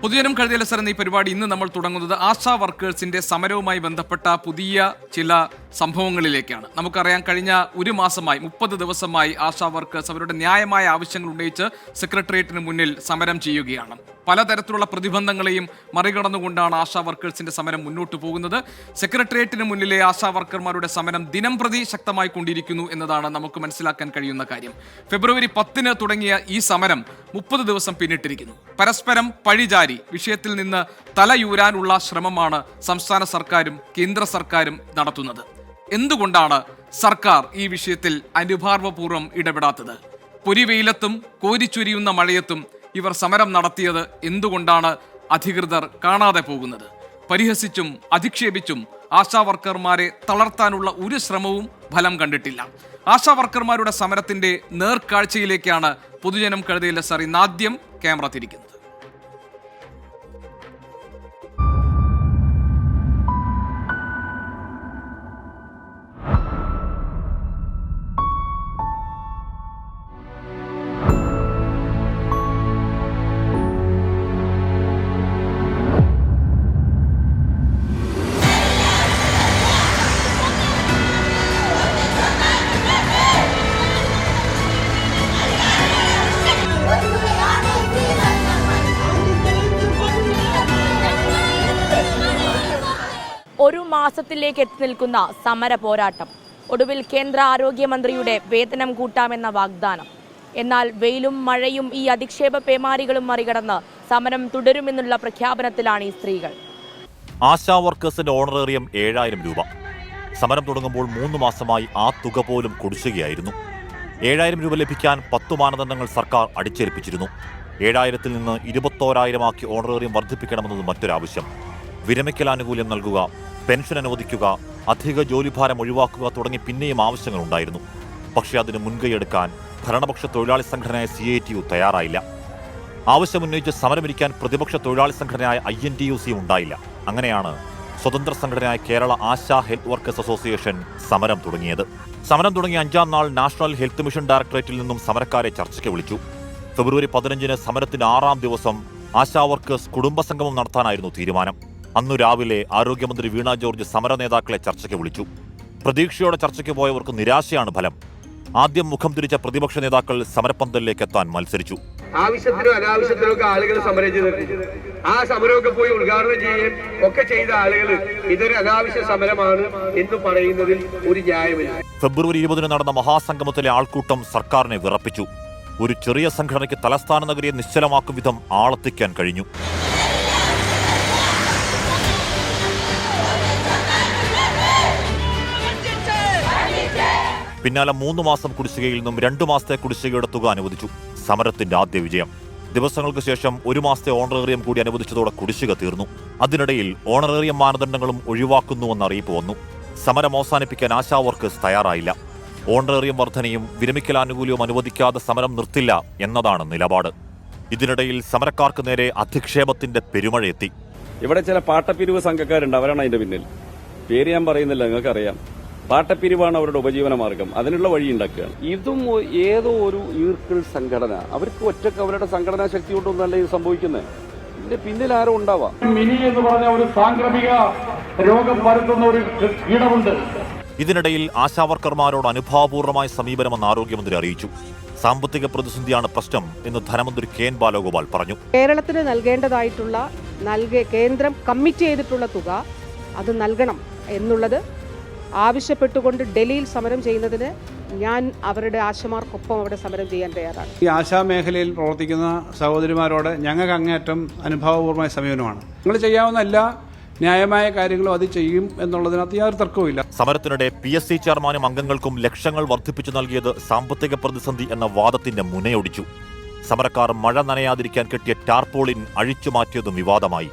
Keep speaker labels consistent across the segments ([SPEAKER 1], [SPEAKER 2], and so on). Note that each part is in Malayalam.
[SPEAKER 1] പൊതുജനം കഴുതയിലെ സർ എന്ന ഈ പരിപാടി ഇന്ന് നമ്മൾ തുടങ്ങുന്നത് ആശാ വർക്കേഴ്സിന്റെ സമരവുമായി ബന്ധപ്പെട്ട പുതിയ ചില സംഭവങ്ങളിലേക്കാണ്. നമുക്കറിയാം, കഴിഞ്ഞ ഒരു മാസമായി 30 ദിവസമായി ആശാ വർക്കേഴ്സ് അവരുടെ ന്യായമായ ആവശ്യങ്ങൾ ഉന്നയിച്ച് സെക്രട്ടേറിയറ്റിന് മുന്നിൽ സമരം ചെയ്യുകയാണ്. പലതരത്തിലുള്ള പ്രതിബന്ധങ്ങളെയും മറികടന്നുകൊണ്ടാണ് ആശാ വർക്കേഴ്സിന്റെ സമരം മുന്നോട്ട് പോകുന്നത്. സെക്രട്ടേറിയറ്റിന് മുന്നിലെ ആശാ വർക്കർമാരുടെ സമരം ദിനം പ്രതി ശക്തമായി കൊണ്ടിരിക്കുന്നു എന്നതാണ് നമുക്ക് മനസ്സിലാക്കാൻ കഴിയുന്ന കാര്യം. ഫെബ്രുവരി 10 തുടങ്ങിയ ഈ സമരം 30 ദിവസം പിന്നിട്ടിരിക്കുന്നു. പരസ്പരം പഴിചാരി വിഷയത്തിൽ നിന്ന് തലയൂരാനുള്ള ശ്രമമാണ് സംസ്ഥാന സർക്കാരും കേന്ദ്ര സർക്കാരും നടത്തുന്നത്. എന്തുകൊണ്ടാണ് സർക്കാർ ഈ വിഷയത്തിൽ അനുഭാവപൂർവ്വം ഇടപെടാത്തത്? പൊരിവെയിലത്തും കോരിച്ചൊരിയുന്ന മഴയത്തും ഇവർ സമരം നടത്തിയത് എന്തുകൊണ്ടാണ് അധികൃതർ കാണാതെ പോകുന്നത്? പരിഹസിച്ചും അധിക്ഷേപിച്ചും ആശാ വർക്കർമാരെ തളർത്താനുള്ള ഒരു ശ്രമവും ഫലം കണ്ടിട്ടില്ല. ആശാ വർക്കർമാരുടെ സമരത്തിന്റെ നേർക്കാഴ്ചയിലേക്കാണ് പൊതുജനം കഴുതയിലെ സർ ഇന്ന് ആദ്യം ക്യാമറ തിരിക്കുന്നത്.
[SPEAKER 2] ഒരു മാസത്തിലേക്ക് എത്തി നിൽക്കുന്ന സമര പോരാട്ടം. ഒടുവിൽ കേന്ദ്ര ആരോഗ്യമന്ത്രിയുടെ വേതനം കൂട്ടാമെന്ന വാഗ്ദാനം. എന്നാൽ വെയിലും മഴയും ഈ അധിക്ഷേപ പേമാരികളും മറികടന്ന് സമരം തുടരുമെന്നുള്ള പ്രഖ്യാപനത്തിലാണ് ഈ സ്ത്രീകൾ.
[SPEAKER 3] ആശാ വർക്കേഴ്സിന്റെ ഓണറേറിയം 7000 രൂപ. സമരം തുടങ്ങുമ്പോൾ 3 മാസമായി ആ തുക പോലും കുടിശ്ശികയായിരുന്നു. 7000 രൂപ ലഭിക്കാൻ 10 മാനദണ്ഡങ്ങൾ സർക്കാർ അടിച്ചേൽപ്പിച്ചിരുന്നു. 7000-ൽ നിന്ന് 21,000 ആക്കി ഓണറേറിയം വർദ്ധിപ്പിക്കണമെന്നത് മറ്റൊരാവശ്യം. വിരമിക്കൽ ആനുകൂല്യം നൽകുക, പെൻഷൻ അനുവദിക്കുക, അധിക ജോലിഭാരം ഒഴിവാക്കുക തുടങ്ങി പിന്നെയും ആവശ്യങ്ങളുണ്ടായിരുന്നു. പക്ഷേ അതിന് മുൻകൈയെടുക്കാൻ ഭരണപക്ഷ തൊഴിലാളി സംഘടനയായ CITU തയ്യാറായില്ല. ആവശ്യമുന്നയിച്ച് സമരമിരിക്കാൻ പ്രതിപക്ഷ തൊഴിലാളി സംഘടനയായ INTUC ഉണ്ടായില്ല. അങ്ങനെയാണ് സ്വതന്ത്ര സംഘടനയായ Kerala ASHA health workers association സമരം തുടങ്ങിയത്. സമരം തുടങ്ങിയ 5-ാം നാൾ നാഷണൽ ഹെൽത്ത് മിഷൻ ഡയറക്ടറേറ്റിൽ നിന്നും സമരക്കാരെ ചർച്ചയ്ക്ക് വിളിച്ചു. ഫെബ്രുവരി 15-ന് സമരത്തിന്റെ 6-ാം ദിവസം ആശാ വർക്കേഴ്സ് കുടുംബസംഗമം നടത്താനായിരുന്നു തീരുമാനം. അന്നു രാവിലെ ആരോഗ്യമന്ത്രി വീണ ജോർജ് സമര നേതാക്കളെ ചർച്ചയ്ക്ക് വിളിച്ചു. പ്രതീക്ഷയോടെ ചർച്ചയ്ക്ക് പോയവർക്ക് നിരാശയാണ് ഫലം. ആദ്യം മുഖം തിരിച്ച പ്രതിപക്ഷ നേതാക്കൾ സമരപ്പന്തലിലേക്ക് എത്താൻ മത്സരിച്ചു.
[SPEAKER 4] ആവശ്യത്തിനോ അനാവശ്യത്തിനോ ഒക്കെ ആളുകൾ സമരം ചെയ്തിട്ടുണ്ട്. ആ സമരമൊക്കെ പോയി ഉദ്ഘാടനം ചെയ്യുകയും ഒക്കെ ചെയ്ത ആളുകൾ ഇതൊരു അനാവശ്യ സമരമാണ് എന്ന് പറയുന്നതിൽ ഒരു ന്യായമില്ല.
[SPEAKER 3] ഫെബ്രുവരി 20-ന് നടന്ന മഹാസംഗമത്തിലെ ആൾക്കൂട്ടം സർക്കാരിനെ വിറപ്പിച്ചു. ഒരു ചെറിയ സംഘടനയ്ക്ക് തലസ്ഥാന നഗരിയെ നിശ്ചലമാക്കും വിധം ആളെത്തിക്കാൻ കഴിഞ്ഞു. പിന്നാലെ 3 മാസം കുടിശ്ശികയിൽ നിന്നും 2 മാസത്തെ കുടിശ്ശികയുടെ തുക അനുവദിച്ചു. സമരത്തിന്റെ ആദ്യ വിജയം. ദിവസങ്ങൾക്ക് ശേഷം 1 മാസത്തെ ഓണറേറിയം കൂടി അനുവദിച്ചതോടെ കുടിശ്ശിക തീർന്നു. അതിനിടയിൽ ഓണറേറിയം മാനദണ്ഡങ്ങളും ഒഴിവാക്കുന്നുവെന്ന അറിയിപ്പ് വന്നു. സമരം അവസാനിപ്പിക്കാൻ ആശാ വർക്കേഴ്സ് തയ്യാറായില്ല. ഓണറേറിയം വർധനയും വിരമിക്കൽ ആനുകൂല്യവും അനുവദിക്കാതെ സമരം നിർത്തില്ല എന്നതാണ് നിലപാട്. ഇതിനിടയിൽ സമരക്കാർക്ക് നേരെ അധിക്ഷേപത്തിന്റെ പെരുമഴയെത്തി.
[SPEAKER 5] ഇവിടെ ചില പാട്ടപ്പിരിവ് സംഘക്കാരുണ്ട്, അവരാണ് അതിന്റെ പിന്നിൽ. പേര് ഞാൻ പറയുന്നില്ല, നിങ്ങൾക്കറിയാം. പാട്ടപ്പിരിവാണ് അവരുടെ ഉപജീവന മാർഗം. അതിനുള്ള വഴി ഉണ്ടാക്കുകയാണ്. ഇതും ഏതോ ഒരു ഈർക്കിൾ സംഘടന, അവർക്ക് ഒറ്റക്ക് അവരുടെ സംഘടനാ ശക്തി കൊണ്ടൊന്നല്ല ഇത് സംഭവിക്കുന്നത്. ഇതിന്റെ പിന്നിൽ ആരോ ഉണ്ടാവാം.
[SPEAKER 6] മിനി എന്ന് പറഞ്ഞ ഒരു സാംക്രമിക രോഗം പരത്തുന്ന ഒരു കീടമുണ്ട്.
[SPEAKER 3] ഇതിനിടയിൽ ആശാവർക്കർമാരോട് അനുഭാവപൂർവമായ സമീപനമെന്ന് ആരോഗ്യമന്ത്രി അറിയിച്ചു. സാമ്പത്തിക പ്രതിസന്ധിയാണ് പ്രശ്നം എന്ന് ധനമന്ത്രി KN ബാലഗോപാൽ പറഞ്ഞു.
[SPEAKER 7] കേരളത്തിന് നൽകേണ്ടതായിട്ടുള്ള കേന്ദ്രം കമ്മിറ്റ് ചെയ്തിട്ടുള്ള തുക അത് നൽകണം എന്നുള്ളത് ആവശ്യപ്പെട്ടുകൊണ്ട് ഡൽഹിയിൽ സമരം ചെയ്യുന്നതിന് ഞാൻ അവരുടെ ആശമാർക്കൊപ്പം അവിടെ സമരം ചെയ്യാൻ തയ്യാറാണ്.
[SPEAKER 8] ഈ ആശാ മേഖലയിൽ പ്രവർത്തിക്കുന്ന സഹോദരിമാരോട് ഞങ്ങൾക്ക് അങ്ങേയറ്റം അനുഭാവപൂർവമായ സമീപനമാണ്. നിങ്ങൾ ചെയ്യാവുന്ന എല്ലാ ന്യായമായ കാര്യങ്ങളും അത് ചെയ്യും എന്നുള്ളതിനകത്ത് യാതൊരു തർക്കവുമില്ല.
[SPEAKER 3] സമരത്തിനിടെ PSC ചെയർമാനും അംഗങ്ങൾക്കും ലക്ഷങ്ങൾ വർദ്ധിപ്പിച്ചു നൽകിയത് സാമ്പത്തിക പ്രതിസന്ധി എന്ന വാദത്തിന്റെ മുനയൊടിച്ചു. സമരക്കാർ മഴ നനയാതിരിക്കാൻ കെട്ടിയ ടാർപോളിൻ അഴിച്ചു മാറ്റിയതും വിവാദമായി.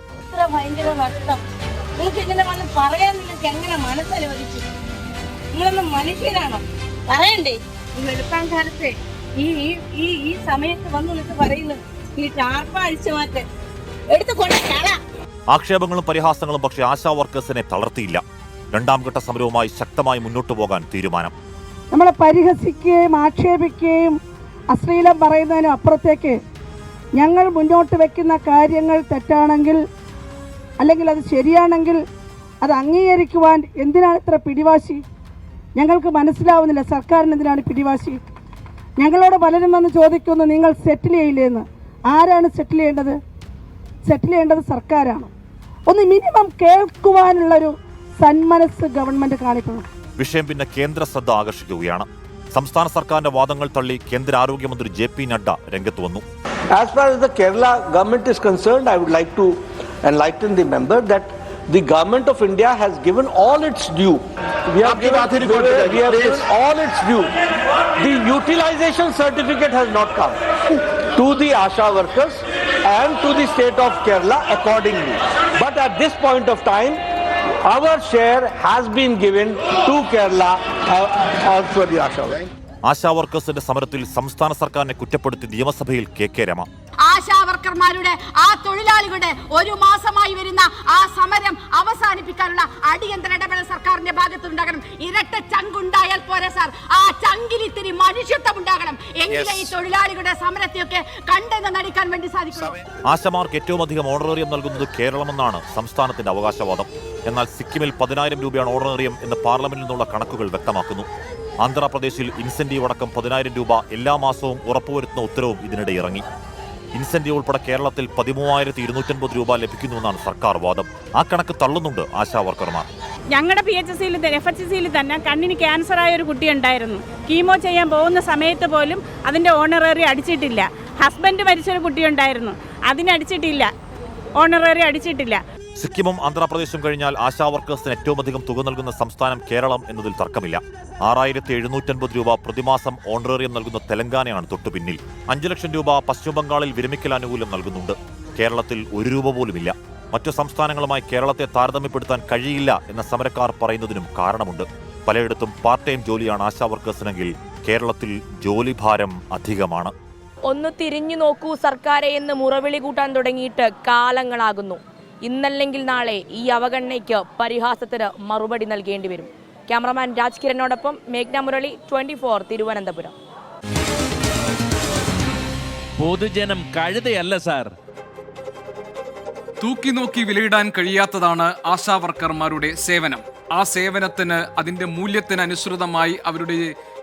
[SPEAKER 9] നിങ്ങളൊന്നും മനുഷ്യരാണോ? പറയണ്ടേ? ഈ വെളുപ്പാൻ കാലത്ത് ഈ സമയത്ത് വന്നു പറയുന്നത് ഈ ടാർപ്പ അഴിച്ചു മാറ്റ എടുത്തുകൊണ്ട്
[SPEAKER 3] ആക്ഷേപങ്ങളും പരിഹാസങ്ങളും പക്ഷേ ആശാ വർക്കേഴ്സിനെ തളർത്തിയില്ല. 2ാം ഘട്ട സമരവുമായി ശക്തമായി മുന്നോട്ടു പോകാൻ തീരുമാനം.
[SPEAKER 7] നമ്മളെ പരിഹസിക്കുകയും ആക്ഷേപിക്കുകയും അശ്ലീലം പറയുന്നതിനും അപ്പുറത്തേക്ക്
[SPEAKER 9] ഞങ്ങൾ മുന്നോട്ട് വയ്ക്കുന്ന കാര്യങ്ങൾ തെറ്റാണെങ്കിൽ അല്ലെങ്കിൽ അത് ശരിയാണെങ്കിൽ അത് അംഗീകരിക്കുവാൻ എന്തിനാണ് ഇത്ര പിടിവാശി? ഞങ്ങൾക്ക് മനസ്സിലാവുന്നില്ല സർക്കാരിന് എന്തിനാണ് പിടിവാശി. ഞങ്ങളോട് പലരും വന്ന് ചോദിക്കുന്നു, നിങ്ങൾ സെറ്റിൽ ചെയ്യില്ലേന്ന്. ആരാണ് സെറ്റിൽ ചെയ്യേണ്ടത്? സെറ്റിൽ ചെയ്യേണ്ടത് സർക്കാരാണ്. ഒന്ന് മിനിമം കേൾക്കുവാനുള്ളൊരു സന്മനസ് ഗവൺമെന്റ് കാണിക്കണം.
[SPEAKER 3] വിഷയം പിന്നെ കേന്ദ്ര ശ്രദ്ധ ആകർഷിക്കുകയാണ്. സംസ്ഥാന സർക്കാരിന്റെ വാദങ്ങൾ തള്ളി കേന്ദ്ര ആരോഗ്യമന്ത്രി JP നഡ്ഡ രംഗത്ത് വന്നു.
[SPEAKER 4] As far as the Kerala government is concerned, I would like to enlighten the member that the government of India has given all its due. We have given all its due. The utilization certificate has not come to the ASHA workers and to the state of Kerala accordingly. But at this point of time, our share has been given to Kerala also the ASHA workers.
[SPEAKER 3] ASHA വർക്കേഴ്സിന്റെ സമരത്തിൽ സംസ്ഥാന സർക്കാരിനെ കുറ്റപ്പെടുത്തി നിയമസഭയിൽ KK രമ.
[SPEAKER 10] ആശാ വർക്കർമാരുടെ, ആ തൊഴിലാളികളുടെ ഒരു മാസമായി വരുന്ന ആ സമരം അവസാനിപ്പിക്കാനുള്ള അടിയന്തര ഇടപെടൽ സർക്കാരിന്റെ ഭാഗത്തുണ്ടാകണം. ഇരട്ട ചങ്കുണ്ടായാൽ പോരെ സാർ, ആ ചങ്കിൽ ഇത്തിരി മനുഷ്യത്വം ഉണ്ടാകണം. എങ്കിലും ഈ തൊഴിലാളികളുടെ സമരത്തെയൊക്കെ കണ്ടെന്ന് നടിക്കാൻ വേണ്ടി സാധിക്കും.
[SPEAKER 3] ആശമാർക്ക് ഏറ്റവും അധികം ഓണറേറിയം നൽകുന്നത് കേരളമെന്നാണ് സംസ്ഥാനത്തിന്റെ അവകാശവാദം. എന്നാൽ സിക്കിമിൽ 10,000 രൂപയാണ് ഓണറേറിയം എന്ന് പാർലമെന്റിൽ നിന്നുള്ള കണക്കുകൾ വ്യക്തമാക്കുന്നു. ആന്ധ്രാപ്രദേശിൽ ഇൻസെന്റീവ് അടക്കം 10,000 രൂപ എല്ലാ മാസവും ഉറപ്പുവരുത്തുന്ന ഉത്തരവും ഇതിനിടെ ഇറങ്ങി. ഇൻസെന്റീവ് ഉൾപ്പെടെ കേരളത്തിൽ 13,250 രൂപ ലഭിക്കുന്നുവെന്നാണ് സർക്കാർ വാദം. ആ കണക്ക് തള്ളുന്നുണ്ട് ആശാ വർക്കർമാർ.
[SPEAKER 10] ഞങ്ങളുടെ PHCയിൽ FHCയിൽ തന്നെ കണ്ണിന് ക്യാൻസറായ ഒരു കുട്ടി ഉണ്ടായിരുന്നു. കീമോ ചെയ്യാൻ പോകുന്ന സമയത്ത് പോലും അതിൻ്റെ ഓണററി അടിച്ചിട്ടില്ല. ഹസ്ബൻഡ് മരിച്ചൊരു കുട്ടി ഉണ്ടായിരുന്നു, അതിനടിച്ചിട്ടില്ല, ഓണററി അടിച്ചിട്ടില്ല.
[SPEAKER 3] സിക്കിമും ആന്ധ്രാപ്രദേശും കഴിഞ്ഞാൽ ആശാ വർക്കേഴ്സിന് ഏറ്റവും അധികം തുക നൽകുന്ന സംസ്ഥാനം കേരളം എന്നതിൽ തർക്കമില്ല. 6,750 രൂപ പ്രതിമാസം ഓണറേറിയം നൽകുന്ന തെലങ്കാനയാണ് തൊട്ടു പിന്നിൽ. 5 ലക്ഷം രൂപ പശ്ചിമബംഗാളിൽ വിരമിക്കൽ ആനുകൂല്യം നൽകുന്നുണ്ട്. കേരളത്തിൽ 1 രൂപ പോലുമില്ല. മറ്റു സംസ്ഥാനങ്ങളുമായി കേരളത്തെ താരതമ്യപ്പെടുത്താൻ കഴിയില്ല എന്ന സമരക്കാർ പറയുന്നതിനും കാരണമുണ്ട്. പലയിടത്തും പാർട്ട് ടൈം ജോലിയാണ് ആശാ വർക്കേഴ്സിനെങ്കിൽ കേരളത്തിൽ ജോലിഭാരം അധികമാണ്.
[SPEAKER 2] ഒന്ന് തിരിഞ്ഞു നോക്കൂ സർക്കാരെ എന്ന് മുറവിളി കൂട്ടാൻ തുടങ്ങിയിട്ട് കാലങ്ങളാകുന്നു. ഇന്നല്ലെങ്കിൽ നാളെ ഈ അവഗണനയ്ക്ക് പരിഹാസത്തിന് മറുപടി നൽകേണ്ടി വരും. ക്യാമറമാൻ രാജ് കിരണിനോടൊപ്പം മേഘ്ന മുരളി, 24 തിരുവനന്തപുരം.
[SPEAKER 11] പൊതുജനം കഴുതയല്ല സാർ.
[SPEAKER 1] തൂക്കി നോക്കി വിലയിടാൻ കഴിയാത്തതാണ് ആശാ വർക്കർമാരുടെ സേവനം. ആ സേവനത്തിന്, അതിൻ്റെ മൂല്യത്തിന് അനുസൃതമായി അവരുടെ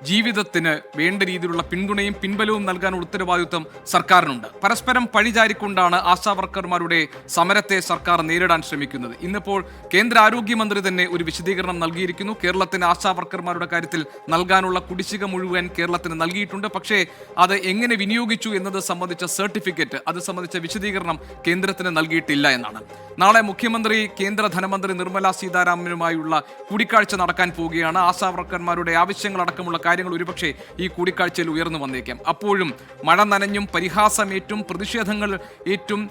[SPEAKER 1] ജീവിതത്തിന് വേണ്ട രീതിയിലുള്ള പിന്തുണയും പിൻബലവും നൽകാനുള്ള ഉത്തരവാദിത്വം സർക്കാരിനുണ്ട്. പരസ്പരം പഴിചാരിക്കൊണ്ടാണ് ആശാ വർക്കർമാരുടെ സമരത്തെ സർക്കാർ നേരിടാൻ ശ്രമിക്കുന്നത്. ഇന്നിപ്പോൾ കേന്ദ്ര ആരോഗ്യമന്ത്രി തന്നെ ഒരു വിശദീകരണം നൽകിയിരിക്കുന്നു. കേരളത്തിന് ആശാ വർക്കർമാരുടെ കാര്യത്തിൽ നൽകാനുള്ള കുടിശ്ശിക മുഴുവൻ കേരളത്തിന് നൽകിയിട്ടുണ്ട്. പക്ഷേ അത് എങ്ങനെ വിനിയോഗിച്ചു എന്നത് സംബന്ധിച്ച സർട്ടിഫിക്കറ്റ്, അത് സംബന്ധിച്ച വിശദീകരണം കേന്ദ്രത്തിന് നൽകിയിട്ടില്ല എന്നാണ്. നാളെ മുഖ്യമന്ത്രി കേന്ദ്ര ധനമന്ത്രി നിർമ്മല സീതാരാമനുമായുള്ള കൂടിക്കാഴ്ച നടക്കാൻ പോവുകയാണ്. ആശാ വർക്കർമാരുടെ ആവശ്യങ്ങളടക്കമുള്ള കാര്യങ്ങൾ ഒരുപക്ഷെ ഈ കൂടിക്കാഴ്ചയിൽ ഉയർന്നു വന്നേക്കാം. അപ്പോഴും മഴ നനഞ്ഞും പരിഹാസമേറ്റും പ്രതിഷേധങ്ങൾ ഏറ്റും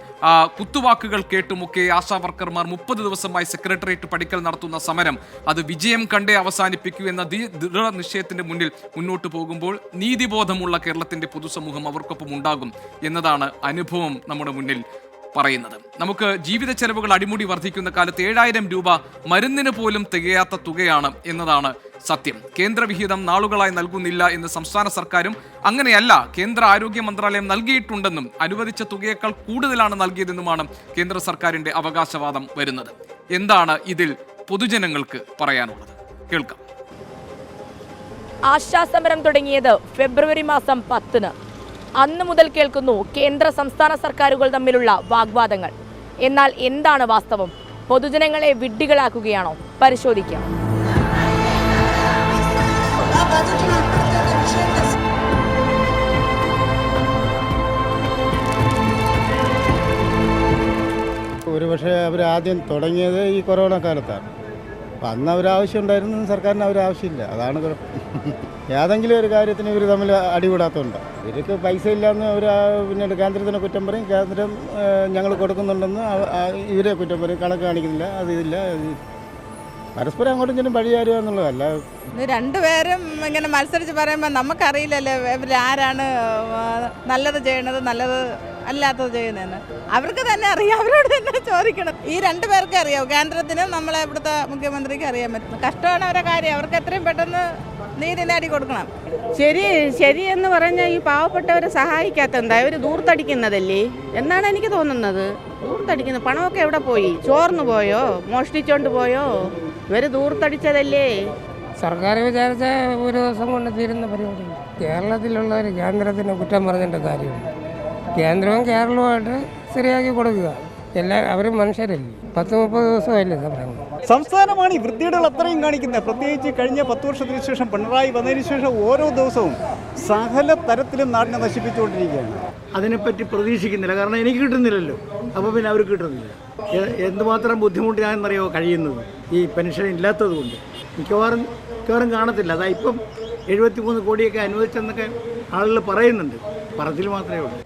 [SPEAKER 1] കുത്തുവാക്കുകൾ കേട്ടുമൊക്കെ ആശാ വർക്കർമാർ 30 ദിവസമായി സെക്രട്ടേറിയറ്റ് പടിക്കൽ നടത്തുന്ന സമരം അത് വിജയം കണ്ടേ അവസാനിപ്പിക്കൂ എന്ന ദൃഢനിശ്ചയത്തിന്റെ മുന്നിൽ മുന്നോട്ട് പോകുമ്പോൾ നീതിബോധമുള്ള കേരളത്തിന്റെ പൊതുസമൂഹം അവർക്കൊപ്പം ഉണ്ടാകും എന്നതാണ് അനുഭവം നമ്മുടെ മുന്നിൽ പറയുന്നത്. നമുക്ക് ജീവിത ചെലവുകൾ അടിമുടി വർദ്ധിക്കുന്ന കാലത്ത് 7,000 രൂപ മരുന്നിന് പോലും തികയാത്ത തുകയാണ് എന്നതാണ് സത്യം. കേന്ദ്രവിഹിതം നാളുകളായി നൽകുന്നില്ല എന്ന് സംസ്ഥാന സർക്കാരും, അങ്ങനെയല്ല കേന്ദ്ര ആരോഗ്യ മന്ത്രാലയം നൽകിയിട്ടുണ്ടെന്നും അനുവദിച്ച തുകയേക്കാൾ കൂടുതലാണ് നൽകിയതെന്നുമാണ് കേന്ദ്ര സർക്കാരിന്റെ അവകാശവാദം വരുന്നത്. എന്താണ് ഇതിൽ പൊതുജനങ്ങൾക്ക് പറയാനുള്ളത്? കേൾക്കാം.
[SPEAKER 2] ആശാസമരം തുടങ്ങിയത് ഫെബ്രുവരി മാസം 10-ന്. അന്ന് മുതൽ കേൾക്കുന്നു കേന്ദ്ര സംസ്ഥാന സർക്കാരുകൾ തമ്മിലുള്ള വാഗ്വാദങ്ങൾ. എന്നാൽ എന്താണ് വാസ്തവം? പൊതുജനങ്ങളെ വിഡ്ഢികളാക്കുകയാണോ? പരിശോധിക്കാം.
[SPEAKER 12] ഒരുപക്ഷെ അവർ ആദ്യം തുടങ്ങിയത് ഈ കൊറോണ കാലത്താണ്. അപ്പം അന്ന് അവരാവശ്യം ഉണ്ടായിരുന്നു, സർക്കാരിന് അവരാവശ്യമില്ല. അതാണ് കുഴപ്പം. ഏതെങ്കിലും ഒരു കാര്യത്തിന് ഇവർ തമ്മിൽ അടികൂടാത്തതുണ്ട്. ഇവർക്ക് പൈസ ഇല്ലയെന്ന് അവർ പിന്നീട് കേന്ദ്രത്തിനെ കുറ്റം പറയും, കേന്ദ്രം ഞങ്ങൾ കൊടുക്കുന്നുണ്ടെന്ന് ഇവരെ കുറ്റം പറയും, കണക്ക് കാണിക്കുന്നില്ല, അതില്ല. പരസ്പരം അങ്ങോട്ടും ചെല്ലും വഴിയാരുക എന്നുള്ളതല്ല.
[SPEAKER 9] രണ്ടുപേരും ഇങ്ങനെ മത്സരിച്ച് പറയുമ്പോൾ നമുക്കറിയില്ലല്ലോ ഇവരാരാണ് നല്ലത് ചെയ്യണത്, നല്ലത് അല്ലാത്തത് ചെയ്യുന്നതെന്ന്. അവർക്ക് തന്നെ അറിയാം, അവരോട് തന്നെ ചോദിക്കണം. ഈ രണ്ടുപേർക്കേ അറിയാവും. കേന്ദ്രത്തിനും നമ്മളെ ഇവിടുത്തെ മുഖ്യമന്ത്രിക്ക് അറിയാൻ പറ്റും. കഷ്ടമാണ് അവരുടെ കാര്യം. അവർക്ക് എത്രയും പെട്ടെന്ന് നീതി നേടി കൊടുക്കണം. ശരിയെന്ന് പറഞ്ഞാൽ ഈ പാവപ്പെട്ടവരെ സഹായിക്കാത്തെന്താ? ഇവർ ദൂർത്തടിക്കുന്നതല്ലേ എന്നാണ് എനിക്ക് തോന്നുന്നത്. ദൂർത്തടിക്കുന്നത് പണമൊക്കെ എവിടെ പോയി? ചോർന്നു പോയോ? മോഷ്ടിച്ചോണ്ട് പോയോ? ഇവർ ദൂർത്തടിച്ചതല്ലേ?
[SPEAKER 13] സർക്കാർ വിചാരിച്ച ഒരു ദിവസം കൊണ്ട് തീരുന്ന പരിപാടി. കേരളത്തിലുള്ളവർ കേന്ദ്രത്തിന് കുറ്റം പറഞ്ഞിട്ട് കാര്യമില്ല. കേന്ദ്രവും കേരളവുമായിട്ട് ശരിയാക്കി കൊടുക്കുക. അവരും മനുഷ്യരല്ലേ. 10-30 ദിവസമല്ലേ സമരം.
[SPEAKER 14] സംസ്ഥാനമാണ് ഈ വൃത്തികേടുകൾ അത്രയും കാണിക്കുന്നത്. പ്രത്യേകിച്ച് കഴിഞ്ഞ 10 വർഷത്തിന് ശേഷം പിണറായി വന്നതിന് ശേഷം ഓരോ ദിവസവും സകല തരത്തിലും നാടിനെ നശിപ്പിച്ചുകൊണ്ടിരിക്കുകയാണ്.
[SPEAKER 15] അതിനെപ്പറ്റി പ്രതീക്ഷിക്കുന്നില്ല. കാരണം എനിക്ക് കിട്ടുന്നില്ലല്ലോ. അപ്പോൾ പിന്നെ അവർക്ക് കിട്ടുന്നില്ല. എന്തുമാത്രം ബുദ്ധിമുട്ടിയാണെന്നറിയോ കഴിയുന്നത് ഈ പെൻഷൻ ഇല്ലാത്തത് കൊണ്ട്. മിക്കവാറും കാണത്തില്ല. അതാ ഇപ്പം 73 കോടിയൊക്കെ അനുവദിച്ചെന്നൊക്കെ ആളുകൾ പറയുന്നുണ്ട്. പറച്ചിൽ മാത്രമേ ഉള്ളൂ.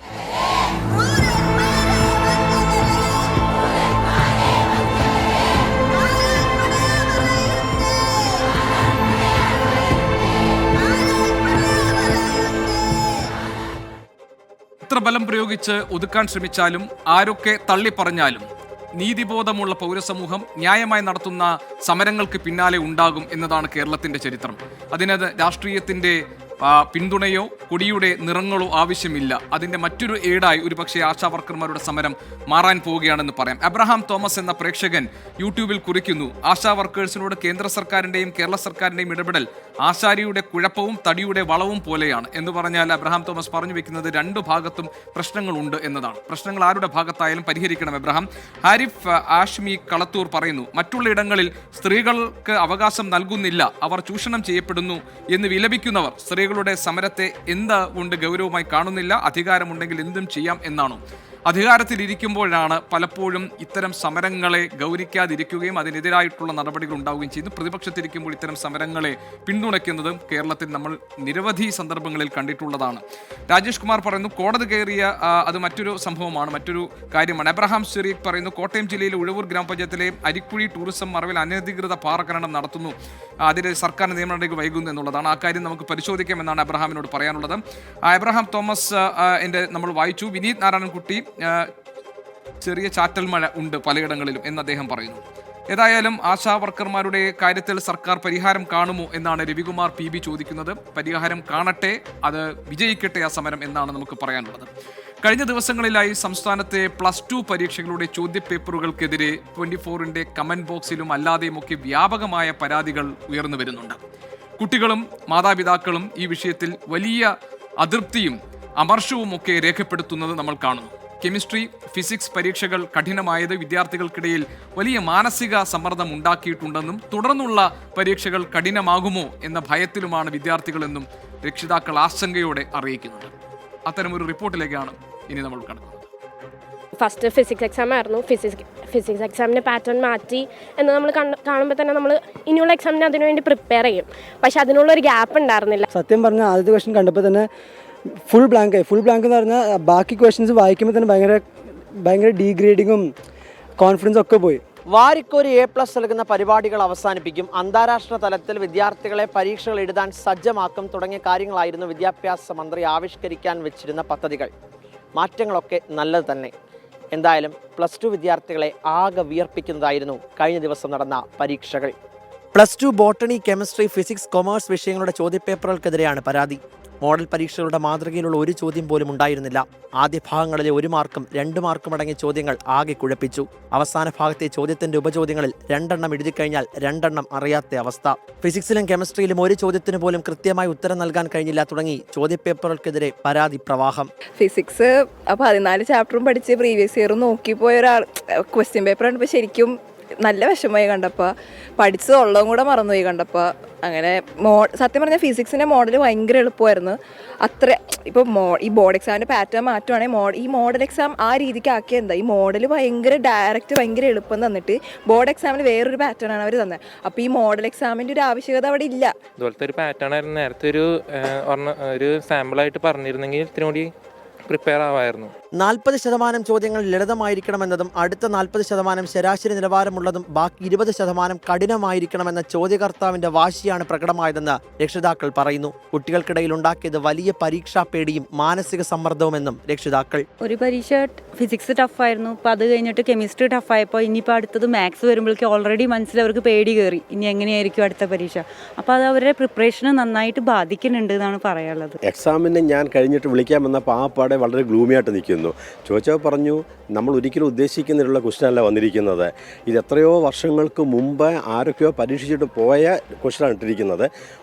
[SPEAKER 1] എത്ര ബലം പ്രയോഗിച്ച് ഒതുക്കാൻ ശ്രമിച്ചാലും ആരൊക്കെ തള്ളിപ്പറഞ്ഞാലും നീതിബോധമുള്ള പൗരസമൂഹം ന്യായമായി നടത്തുന്ന സമരങ്ങൾക്ക് പിന്നാലെ ഉണ്ടാകും എന്നതാണ് കേരളത്തിന്റെ ചരിത്രം. അതിനത് രാഷ്ട്രീയത്തിന്റെ പിന്തുണയോ കൊടിയുടെ നിറങ്ങളോ ആവശ്യമില്ല. അതിന്റെ മറ്റൊരു ഏടായി ഒരുപക്ഷെ ആശാ വർക്കർമാരുടെ സമരം മാറാൻ പോവുകയാണെന്ന് പറയാം. അബ്രഹാം തോമസ് എന്ന പ്രേക്ഷകൻ യൂട്യൂബിൽ കുറിക്കുന്നു, ആശാ വർക്കേഴ്സിനോട് കേന്ദ്ര സർക്കാരിന്റെയും കേരള സർക്കാരിന്റെയും ഇടപെടൽ ആശാരിയുടെ കുഴപ്പവും തടിയുടെ വളവും പോലെയാണ് എന്ന് പറഞ്ഞാൽ അബ്രഹാം തോമസ് പറഞ്ഞു വെക്കുന്നത് രണ്ടു ഭാഗത്തും പ്രശ്നങ്ങളുണ്ട് എന്നതാണ്. പ്രശ്നങ്ങൾ ആരുടെ ഭാഗത്തായാലും പരിഹരിക്കണം. അബ്രഹാം ഹാരിഫ് ആഷ്മി കളത്തൂർ പറയുന്നു, മറ്റുള്ള ഇടങ്ങളിൽ സ്ത്രീകൾക്ക് അവകാശം നൽകുന്നില്ല, അവർ ചൂഷണം ചെയ്യപ്പെടുന്നു എന്ന് വിലപിക്കുന്നവർ സ്ത്രീകളുടെ സമരത്തെ എന്തുകൊണ്ട് ഗൗരവമായി കാണുന്നില്ല? അധികാരമുണ്ടെങ്കിൽ എന്തും ചെയ്യാം എന്നാണോ? അധികാരത്തിലിരിക്കുമ്പോഴാണ് പലപ്പോഴും ഇത്തരം സമരങ്ങളെ ഗൗനിക്കാതിരിക്കുകയും അതിനെതിരായിട്ടുള്ള നടപടികൾ ഉണ്ടാവുകയും ചെയ്യുന്നു. പ്രതിപക്ഷത്തിരിക്കുമ്പോൾ ഇത്തരം സമരങ്ങളെ പിന്തുണയ്ക്കുന്നതും കേരളത്തിൽ നമ്മൾ നിരവധി സന്ദർഭങ്ങളിൽ കണ്ടിട്ടുള്ളതാണ്. രാജേഷ് കുമാർ പറയുന്നു, കോടതി കയറിയ അത് മറ്റൊരു സംഭവമാണ്, മറ്റൊരു കാര്യമാണ്. അബ്രഹാം ഷെരീഖ് പറയുന്നു, കോട്ടയം ജില്ലയിലെ ഉഴവൂർ ഗ്രാമപഞ്ചായത്തിലെ അരിക്കുഴി ടൂറിസം മറവിൽ അനധികൃത പാറഖനനം നടത്തുന്നു, അതിന് സർക്കാർ നിയമനടപടി വൈകുന്നു എന്നുള്ളതാണ്. ആ കാര്യം നമുക്ക് പരിശോധിക്കാമെന്നാണ് അബ്രഹാമിനോട് പറയാനുള്ളത്. അബ്രഹാം തോമസ് നമ്മൾ വായിച്ചു. വിനീത് നാരായണൻകുട്ടി, ചെറിയ ചാറ്റൽ മഴ ഉണ്ട് പലയിടങ്ങളിലും എന്ന് അദ്ദേഹം പറയുന്നു. ഏതായാലും ആശാ വർക്കർമാരുടെ കാര്യത്തിൽ സർക്കാർ പരിഹാരം കാണുമോ എന്നാണ് രവികുമാർ PB ചോദിക്കുന്നത്. പരിഹാരം കാണട്ടെ, അത് വിജയിക്കട്ടെ ആ സമരം എന്നാണ് നമുക്ക് പറയാനുള്ളത്. കഴിഞ്ഞ ദിവസങ്ങളിലായി സംസ്ഥാനത്തെ +2 പരീക്ഷകളുടെ ചോദ്യപേപ്പറുകൾക്കെതിരെ 24ന്റെ കമന്റ് ബോക്സിലും അല്ലാതെയുമൊക്കെ വ്യാപകമായ പരാതികൾ ഉയർന്നു വരുന്നുണ്ട്. കുട്ടികളും മാതാപിതാക്കളും ഈ വിഷയത്തിൽ വലിയ അതൃപ്തിയും അമർഷവും ഒക്കെ രേഖപ്പെടുത്തുന്നത് നമ്മൾ കാണുന്നു. കെമിസ്ട്രി, ഫിസിക്സ് പരീക്ഷകൾ കഠിനമായത് വിദ്യാർത്ഥികൾക്കിടയിൽ വലിയ മാനസിക സമ്മർദ്ദം ഉണ്ടാക്കിയിട്ടുണ്ടെന്നും തുടർന്നുള്ള പരീക്ഷകൾ കഠിനമാകുമോ എന്ന ഭയത്തിലുമാണ് വിദ്യാർത്ഥികളെന്നും രക്ഷിതാക്കൾ ആശങ്കയോടെ അറിയിക്കുന്നുണ്ട്. അത്തരമൊരു റിപ്പോർട്ടിലേക്കാണ് ഇനി നമ്മൾ കടക്കുന്നത്.
[SPEAKER 16] ഫസ്റ്റ് ഫിസിക്സ് എക്സാം ആയിരുന്നു. ഫിസിക്സ് എക്സാമിൻ്റെ പാറ്റേൺ മാറ്റി എന്ന് നമ്മൾ കാണുമ്പോൾ തന്നെ നമ്മൾ ഇനിയുള്ള എക്സാമിന് അതിനുവേണ്ടി പ്രിപ്പയർ ചെയ്യും. പക്ഷെ അതിനുള്ളൊരു ഗ്യാപ്പ് ഉണ്ടായിരുന്നില്ല.
[SPEAKER 17] സത്യം പറഞ്ഞാൽ ആദ്യത്തെ ക്വസ്റ്റ്യൻ കണ്ടപ്പോൾ തന്നെ ഫുൾ ബ്ലാങ്ക് എന്ന് പറഞ്ഞാൽ ബാക്കി ക്വസ്റ്റ്യൻസ് വായിക്കുമ്പോൾ തന്നെ ഭയങ്കര ഡീഗ്രേഡിങ്ങും കോൺഫിഡൻസും ഒക്കെ പോയി.
[SPEAKER 18] വാരിക്കോരി A+ നൽകുന്ന പരിപാടികൾ അവസാനിപ്പിക്കും, അന്താരാഷ്ട്ര തലത്തിൽ വിദ്യാർത്ഥികളെ പരീക്ഷകൾ എഴുതാൻ സജ്ജമാക്കും തുടങ്ങിയ കാര്യങ്ങളായിരുന്നു വിദ്യാഭ്യാസ മന്ത്രി ആവിഷ്കരിക്കാൻ വെച്ചിരുന്ന പദ്ധതികൾ. മാറ്റങ്ങളൊക്കെ നല്ലത് തന്നെ. എന്തായാലും +2 വിദ്യാർത്ഥികളെ ആകെ വിയർപ്പിക്കുന്നതായിരുന്നു കഴിഞ്ഞ ദിവസം നടന്ന പരീക്ഷകൾ. +2 ബോട്ടണി, കെമിസ്ട്രി, ഫിസിക്സ്, കൊമേഴ്സ് വിഷയങ്ങളുടെ ചോദ്യപേപ്പറുകൾക്കെതിരെയാണ് പരാതി. മോഡൽ പരീക്ഷകളുടെ മാതൃകയിലുള്ള ഒരു ചോദ്യം പോലും ഉണ്ടായിരുന്നില്ല. ആദ്യ ഭാഗങ്ങളിലെ 1 മാർക്കും 2 മാർക്കും അടങ്ങിയ ചോദ്യങ്ങൾ ആകെ കുഴപ്പിച്ചു. അവസാന ഭാഗത്തെ ചോദ്യത്തിന്റെ ഉപചോദ്യങ്ങളിൽ 2 എണ്ണം എഴുതിക്കഴിഞ്ഞാൽ 2 എണ്ണം അറിയാത്ത അവസ്ഥ. ഫിസിക്സിലും കെമിസ്ട്രിയിലും ഒരു ചോദ്യത്തിന് പോലും കൃത്യമായി ഉത്തരം നൽകാൻ കഴിഞ്ഞില്ല തുടങ്ങി ചോദ്യപേപ്പറുകൾക്കെതിരെ പരാതി പ്രവാഹം.
[SPEAKER 19] ഫിസിക്സ് 14 ചാപ്റ്ററും പഠിച്ച് പ്രീവിയസ് ഇയർ നോക്കിപ്പോയ ഒരാൾ ക്വസ്റ്റ്യൻ പേപ്പർ കണ്ടപ്പോൾ ശരിക്കും നല്ല വിഷമമായി കണ്ടപ്പോൾ, പഠിച്ചതുള്ളതും കൂടെ മറന്നുപോയി കണ്ടപ്പോൾ. അങ്ങനെ സത്യം പറഞ്ഞാൽ ഫിസിക്സിൻ്റെ മോഡൽ ഭയങ്കര എളുപ്പമായിരുന്നു. അത്ര ഇപ്പോൾ ഈ ബോർഡ് എക്സാമിൻ്റെ പാറ്റേൺ മാറ്റുവാണെങ്കിൽ ഈ മോഡൽ എക്സാം ആ രീതിക്ക് ആക്കിയ എന്താ, ഈ മോഡൽ ഭയങ്കര ഡയറക്റ്റ് ഭയങ്കര എളുപ്പം തന്നിട്ട് ബോർഡ് എക്സാമിൽ വേറൊരു പാറ്റേൺ ആണ് അവർ തന്നെ. അപ്പോൾ ഈ മോഡൽ എക്സാമിൻ്റെ ഒരു ആവശ്യകത അവിടെ ഇല്ല.
[SPEAKER 20] ഇതുപോലത്തെ ഒരു പാറ്റേൺ ആയിരുന്നു നേരത്തെ ഒരു സാമ്പിളായിട്ട് പറഞ്ഞിരുന്നെങ്കിൽ ഇത്തിരി കൂടി പ്രിപ്പയർ ആവായിരുന്നു.
[SPEAKER 18] 40% ചോദ്യങ്ങൾ ലളിതമായിരിക്കണമെന്നതും അടുത്ത 40% ശരാശരി നിലവാരമുള്ളതും ബാക്കി 20% കഠിനമായിരിക്കണമെന്ന ചോദ്യകർത്താവിന്റെ വാശിയാണ് പ്രകടമായതെന്ന് രക്ഷിതാക്കൾ പറയുന്നു. കുട്ടികൾക്കിടയിൽ ഉണ്ടാക്കിയത് വലിയ പരീക്ഷാ പേടിയും മാനസിക സമ്മർദ്ദവുമെന്നും രക്ഷിതാക്കൾ.
[SPEAKER 20] ഒരു പരീക്ഷ ഫിസിക്സ് ടഫായിരുന്നു, അപ്പോൾ അത് കഴിഞ്ഞിട്ട് കെമിസ്ട്രി ടഫായപ്പോൾ ഇനിയിപ്പോൾ അടുത്തത് മാത്സ് വരുമ്പോഴേക്കും ഓൾറെഡി മനസ്സിൽ അവർക്ക് പേടി കയറി, ഇനി എങ്ങനെയായിരിക്കും അടുത്ത പരീക്ഷ. അപ്പോൾ അത് അവരുടെ പ്രിപ്പറേഷന് നന്നായിട്ട് ബാധിക്കുന്നുണ്ട് എന്നാണ് പറയാനുള്ളത്.
[SPEAKER 21] എക്സാമിന് ഞാൻ കഴിഞ്ഞിട്ട് വിളിക്കാൻ വന്നപ്പോൾ ആ പാടെ വളരെ ഗ്ലൂമിയായിട്ട് നിൽക്കുന്നു. ചോദിച്ചപ്പോൾ പറഞ്ഞു, നമ്മൾ ഒരിക്കലും ഉദ്ദേശിക്കുന്നതിലുള്ള ക്വസ്റ്റ്യനല്ല വന്നിരിക്കുന്നത്, ഇത് എത്രയോ വർഷങ്ങൾക്ക് മുമ്പ് ആരൊക്കെയോ പരീക്ഷിച്ചിട്ട് പോയ ക്വസ്റ്റ്യനാണ് ഇട്ടിരിക്കുന്നത്.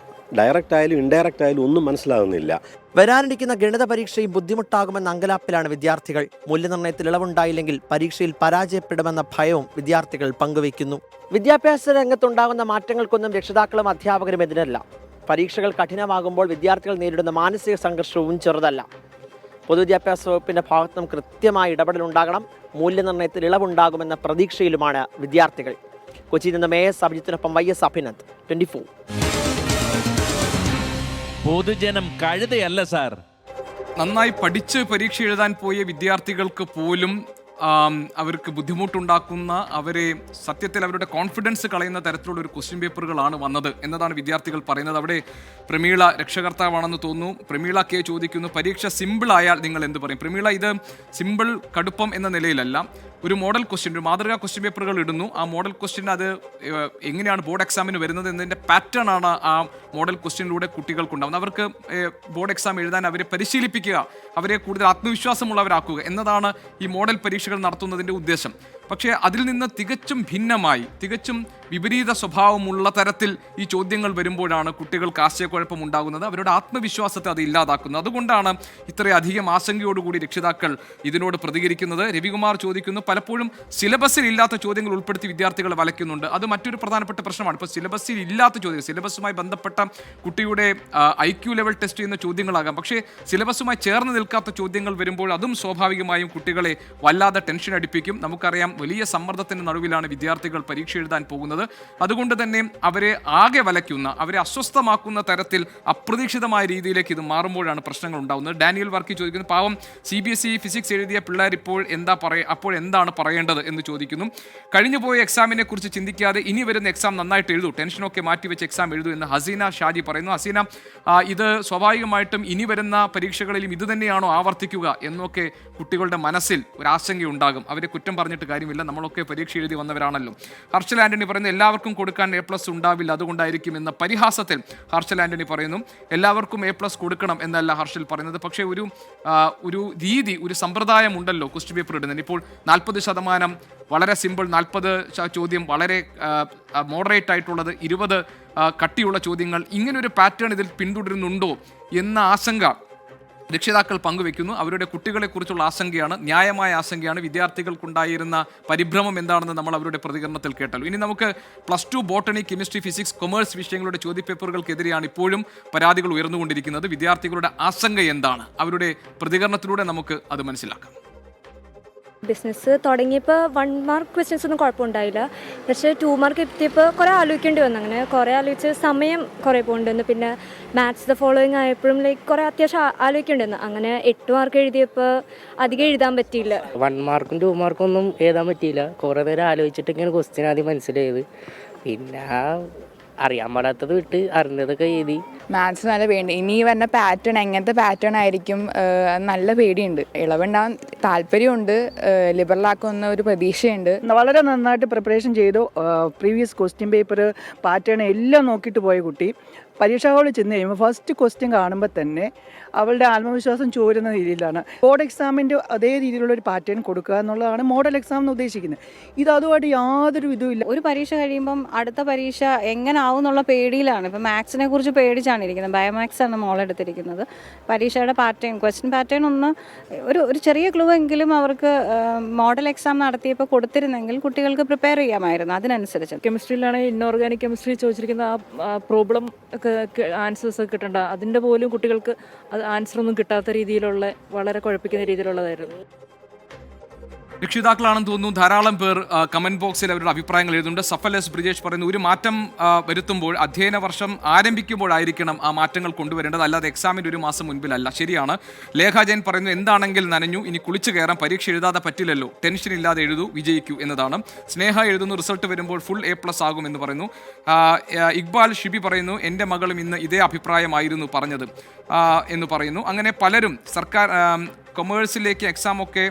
[SPEAKER 21] ഡയറക്റ്റ് ആയാലും ഇൻഡയറക്റ്റ് ആയാലും ഒന്നും മനസ്സിലാകുന്നില്ല.
[SPEAKER 18] വരാനിരിക്കുന്ന ഗണിത പരീക്ഷയും ബുദ്ധിമുട്ടാകുമെന്ന അങ്കലാപ്പിലാണ് വിദ്യാർത്ഥികൾ. മൂല്യനിർണ്ണയത്തിൽ ഇളവുണ്ടായില്ലെങ്കിൽ പരീക്ഷയിൽ പരാജയപ്പെടുമെന്ന ഭയവും വിദ്യാർത്ഥികൾ പങ്കുവയ്ക്കുന്നു. വിദ്യാഭ്യാസ രംഗത്തുണ്ടാകുന്ന മാറ്റങ്ങൾക്കൊന്നും രക്ഷിതാക്കളും അധ്യാപകരും എതിരല്ല. പരീക്ഷകൾ കഠിനമാകുമ്പോൾ വിദ്യാർത്ഥികൾ നേരിടുന്ന മാനസിക സംഘർഷവും ചെറുതല്ല. പൊതുവിദ്യാഭ്യാസ വകുപ്പിന്റെ ഭാഗത്തും കൃത്യമായ ഇടപെടലുണ്ടാകണം. മൂല്യനിർണ്ണയത്തിൽ ഇളവുണ്ടാകുമെന്ന പ്രതീക്ഷയിലുമാണ് വിദ്യാർത്ഥികൾ. കൊച്ചിയിൽ നിന്ന് മേയർ അഭിജിത്തിനൊപ്പം YS അഭിനന്ദ്, 24.
[SPEAKER 11] പൊതുജനം കഴുതയല്ല സാർ.
[SPEAKER 1] നന്നായി പഠിച്ച് പരീക്ഷ എഴുതാൻ പോയ വിദ്യാർത്ഥികൾക്ക് പോലും അവർക്ക് ബുദ്ധിമുട്ടുണ്ടാക്കുന്ന, അവരെ സത്യത്തിൽ അവരുടെ കോൺഫിഡൻസ് കളയുന്ന തരത്തിലുള്ള ഒരു ക്വസ്റ്റ്യൻ പേപ്പറുകളാണ് വന്നത് എന്നതാണ് വിദ്യാർത്ഥികൾ പറയുന്നത്. അവിടെ പ്രമീള രക്ഷകർത്താവാണെന്ന് തോന്നുന്നു. പ്രമീള കെ ചോദിക്കുന്നു, പരീക്ഷ സിമ്പിൾ ആയാൽ നിങ്ങൾ എന്ത് പറയും? പ്രമീള, ഇത് സിമ്പിൾ കടുപ്പം എന്ന നിലയിലല്ല, ഒരു മോഡൽ ക്വസ്റ്റ്യൻ, ഒരു മാതൃകാ ക്വസ്റ്റ്യൻ പേപ്പറുകൾ ഇടുന്നു. ആ മോഡൽ ക്വസ്റ്റ്യൻ അത് എങ്ങനെയാണ് ബോർഡ് എക്സാമിന് വരുന്നത് എന്നതിൻ്റെ പാറ്റേൺ ആണ് ആ മോഡൽ ക്വസ്റ്റ്യനിലൂടെ കുട്ടികൾക്കുണ്ടാകുന്നത്. അവർക്ക് ബോർഡ് എക്സാം എഴുതാൻ അവരെ പരിശീലിപ്പിക്കുക, അവരെ കൂടുതൽ ആത്മവിശ്വാസമുള്ളവരാക്കുക എന്നതാണ് ഈ മോഡൽ പരീക്ഷകൾ നടത്തുന്നതിൻ്റെ ഉദ്ദേശം. പക്ഷേ അതിൽ നിന്ന് തികച്ചും ഭിന്നമായി, തികച്ചും വിപരീത സ്വഭാവമുള്ള തരത്തിൽ ഈ ചോദ്യങ്ങൾ വരുമ്പോഴാണ് കുട്ടികൾക്ക് ആശയക്കുഴപ്പം ഉണ്ടാകുന്നത്, അവരുടെ ആത്മവിശ്വാസത്തെ അത് ഇല്ലാതാക്കുന്നത്. അതുകൊണ്ടാണ് ഇത്രയധികം ആശങ്കയോടുകൂടി രക്ഷിതാക്കൾ ഇതിനോട് പ്രതികരിക്കുന്നത്. രവികുമാർ ചോദിക്കുന്നു, പലപ്പോഴും സിലബസിൽ ഇല്ലാത്ത ചോദ്യങ്ങൾ ഉൾപ്പെടുത്തി വിദ്യാർത്ഥികളെ വലയ്ക്കുന്നുണ്ട്. അത് മറ്റൊരു പ്രധാനപ്പെട്ട പ്രശ്നമാണ്. ഇപ്പോൾ സിലബസിൽ ഇല്ലാത്ത ചോദ്യം, സിലബസുമായി ബന്ധപ്പെട്ട കുട്ടിയുടെ IQ ലെവൽ ടെസ്റ്റ് ചെയ്യുന്ന ചോദ്യങ്ങളാകാം, പക്ഷേ സിലബസുമായി ചേർന്ന് നിൽക്കാത്ത ചോദ്യങ്ങൾ വരുമ്പോൾ അതും സ്വാഭാവികമായും കുട്ടികളെ വല്ലാതെ ടെൻഷൻ അടിപ്പിക്കും. നമുക്കറിയാം, വലിയ സമ്മർദ്ദത്തിന് നടുവിലാണ് വിദ്യാർത്ഥികൾ പരീക്ഷ എഴുതാൻ പോകുന്നത്. അതുകൊണ്ട് തന്നെ അവരെ ആകെ വലയ്ക്കുന്ന, അവരെ അസ്വസ്ഥമാക്കുന്ന തരത്തിൽ അപ്രതീക്ഷിതമായ രീതിയിലേക്ക് ഇത് മാറുമ്പോഴാണ് പ്രശ്നങ്ങൾ ഉണ്ടാകുന്നത്. ഡാനിയൽ വർക്കി ചോദിക്കുന്നു, പാവം CBSE ഫിസിക്സ് എഴുതിയ പിള്ളേർ ഇപ്പോൾ എന്താണ് പറയേണ്ടത് എന്ന് ചോദിക്കുന്നു. കഴിഞ്ഞുപോയ എക്സാമിനെ കുറിച്ച് ചിന്തിക്കാതെ ഇനി വരുന്ന എക്സാം നന്നായിട്ട് എഴുതൂ, ടെൻഷനൊക്കെ മാറ്റിവെച്ച് എക്സാം എഴുതൂ എന്ന് ഹസീന ഷാജി പറയുന്നു. ഹസീന, ഇത് സ്വാഭാവികമായിട്ടും ഇനി വരുന്ന പരീക്ഷകളിലും ഇത് തന്നെയാണോ ആവർത്തിക്കുക എന്നൊക്കെ കുട്ടികളുടെ മനസ്സിൽ ഒരു ആശങ്കയുണ്ടാകും. അവരെ കുറ്റം പറഞ്ഞിട്ട് കാര്യമില്ല, നമ്മളൊക്കെ പരീക്ഷ എഴുതി വന്നവരാണല്ലോ. ഹർഷൽ ആന്റണി പറയുന്നു, എല്ലാവർക്കും കൊടുക്കാൻ A+ ഉണ്ടാവില്ല, അതുകൊണ്ടായിരിക്കും എന്ന പരിഹാസത്തിൽ ഹർഷൽ ആന്റണി പറയുന്നു. എല്ലാവർക്കും A+ കൊടുക്കണം എന്നല്ല ഹർഷൽ പറയുന്നത്, പക്ഷേ ഒരു രീതി, ഒരു സമ്പ്രദായം ഉണ്ടല്ലോ ക്വസ്റ്റ്യൻ പേപ്പർ ഇടുന്നതിന്. ഇപ്പോൾ 40% വളരെ സിമ്പിൾ, 40 ചോദ്യം വളരെ മോഡറേറ്റ് ആയിട്ടുള്ളത്, 20 കട്ടിയുള്ള ചോദ്യങ്ങൾ, ഇങ്ങനൊരു പാറ്റേൺ ഇതിൽ പിന്തുടരുന്നുണ്ടോ എന്ന ആശങ്ക രക്ഷിതാക്കൾ പങ്കുവെക്കുന്നു. അവരുടെ കുട്ടികളെക്കുറിച്ചുള്ള ആശങ്കയാണ്, ന്യായമായ ആശങ്കയാണ്. വിദ്യാർത്ഥികൾക്കുണ്ടായിരുന്ന പരിഭ്രമം എന്താണെന്ന് നമ്മൾ അവരുടെ പ്രതികരണത്തിൽ കേട്ടല്ലോ. ഇനി നമുക്ക് +2 ബോട്ടണി, കെമിസ്ട്രി, ഫിസിക്സ്, കൊമേഴ്സ് വിഷയങ്ങളുടെ ചോദ്യപേപ്പറുകൾക്കെതിരെയാണ് ഇപ്പോഴും പരാതികൾ ഉയർന്നുകൊണ്ടിരിക്കുന്നത്. വിദ്യാർത്ഥികളുടെ ആശങ്ക എന്താണ്? അവരുടെ പ്രതികരണത്തിലൂടെ നമുക്ക് അത് മനസ്സിലാക്കാം.
[SPEAKER 16] ബിസിനസ് തുടങ്ങിയപ്പോൾ 1 മാർക്ക് ക്വസ്റ്റ്യൻസ് ഒന്നും കുഴപ്പമുണ്ടായില്ല, പക്ഷേ 2 മാർക്ക് എത്തിയപ്പോൾ കുറേ ആലോചിക്കേണ്ടി വന്നു. അങ്ങനെ കുറേ ആലോചിച്ച് സമയം കുറേ പോകേണ്ടി, പിന്നെ മാത്സ് ദ ഫോളോയിങ് ആയപ്പോഴും കുറേ അത്യാവശ്യം ആലോചിക്കേണ്ടി വന്നു. അങ്ങനെ 8 മാർക്ക് എഴുതിയപ്പോൾ അധികം എഴുതാൻ പറ്റിയില്ല.
[SPEAKER 22] 1 മാർക്കും 2 മാർക്കും ഒന്നും എഴുതാൻ പറ്റിയില്ല. കുറേ നേരം ആലോചിച്ചിട്ടൊക്കെയാണ് ക്വസ്റ്റ്യൻ ആദ്യം മനസ്സിലായത്. പിന്നെ അറിയാൻ പാടാത്തത് വിട്ട് അറിഞ്ഞതൊക്കെ എഴുതി.
[SPEAKER 23] മാത്സ് നല്ല പേടി, ഇനി വരുന്ന പാറ്റേൺ എങ്ങനത്തെ പാറ്റേൺ ആയിരിക്കും നല്ല പേടിയുണ്ട്. ഇളവുണ്ടാകാൻ താല്പര്യമുണ്ട്, ലിബറലാക്കുന്ന ഒരു പ്രതീക്ഷയുണ്ട്.
[SPEAKER 15] വളരെ നന്നായിട്ട് പ്രിപ്പറേഷൻ ചെയ്തു. പ്രീവിയസ് ക്വസ്റ്റ്യൻ പേപ്പർ പാറ്റേൺ എല്ലാം നോക്കിയിട്ട് പോയ കുട്ടി പരീക്ഷാ ഹാളിൽ ചെന്ന് കഴിയുമ്പോൾ ഫസ്റ്റ് ക്വസ്റ്റ്യൻ കാണുമ്പോൾ തന്നെ അവളുടെ ആത്മവിശ്വാസം ചോരുന്ന രീതിയിലാണ്. ബോർഡ് എക്സാമിൻ്റെ അതേ രീതിയിലുള്ളൊരു പാറ്റേൺ കൊടുക്കുക എന്നുള്ളതാണ് മോഡൽ എക്സാം എന്ന് ഉദ്ദേശിക്കുന്നത്. ഇത് അതുമായിട്ട് യാതൊരു ഇതുമില്ല.
[SPEAKER 23] ഒരു പരീക്ഷ കഴിയുമ്പം അടുത്ത പരീക്ഷ എങ്ങനെ ആവും എന്നുള്ള പേടിയിലാണ്. ഇപ്പം മാത്സിനെ കുറിച്ച് പേടിച്ചാണ് ഇരിക്കുന്നത്. ബയോമാത്സ് ആണ് മോളെടുത്തിരിക്കുന്നത്. പരീക്ഷയുടെ പാറ്റേൺ, ക്വസ്റ്റ്യൻ പാറ്റേൺ ഒന്ന് ഒരു ചെറിയ ക്ലൂ എങ്കിലും അവർക്ക് മോഡൽ എക്സാം നടത്തിയപ്പോൾ കൊടുത്തിരുന്നെങ്കിൽ കുട്ടികൾക്ക് പ്രിപ്പയർ ചെയ്യാമായിരുന്നു അതിനനുസരിച്ച്.
[SPEAKER 2] കെമിസ്ട്രിയിലാണെങ്കിൽ ഇൻഓർഗാനിക് കെമിസ്ട്രി ചോദിച്ചിരിക്കുന്ന ആ പ്രോബ്ലം ആൻസേഴ്സ് കിട്ടേണ്ട, അതിൻ്റെ പോലും കുട്ടികൾക്ക് അത് ആൻസറൊന്നും കിട്ടാത്ത രീതിയിലുള്ള വളരെ കുഴപ്പിക്കുന്ന രീതിയിലുള്ളതായിരുന്നു.
[SPEAKER 1] രക്ഷിതാക്കളാണെന്ന് തോന്നുന്നു ധാരാളം പേർ കമന്റ് ബോക്സിൽ അവരുടെ അഭിപ്രായങ്ങൾ എഴുതുന്നുണ്ട്. സഫൽ എസ് ബ്രിജേഷ് പറയുന്നു, ഒരു മാറ്റം വരുത്തുമ്പോൾ അധ്യയന വർഷം ആരംഭിക്കുമ്പോഴായിരിക്കണം ആ മാറ്റങ്ങൾ കൊണ്ടുവരേണ്ടത്, അല്ലാതെ എക്സാമിന് ഒരു മാസം മുൻപിലല്ല. ശരിയാണ്. ലേഖ ജയൻ പറയുന്നു, എന്താണെങ്കിൽ നനഞ്ഞു, ഇനി കുളിച്ചു കയറാൻ, പരീക്ഷ എഴുതാതെ പറ്റില്ലല്ലോ, ടെൻഷൻ ഇല്ലാതെ എഴുതൂ, വിജയിക്കൂ എന്നതാണ്. സ്നേഹ എഴുതുന്നു, റിസൾട്ട് വരുമ്പോൾ ഫുൾ A+ ആകുമെന്ന് പറയുന്നു. ഇക്ബാൽ ഷിബി പറയുന്നു, എൻ്റെ മകളും ഇന്ന് ഇതേ അഭിപ്രായമായിരുന്നു പറഞ്ഞത് എന്ന് പറയുന്നു. അങ്ങനെ പലരും സർക്കാർ കൊമേഴ്സിലേക്ക് എക്സാമൊക്കെ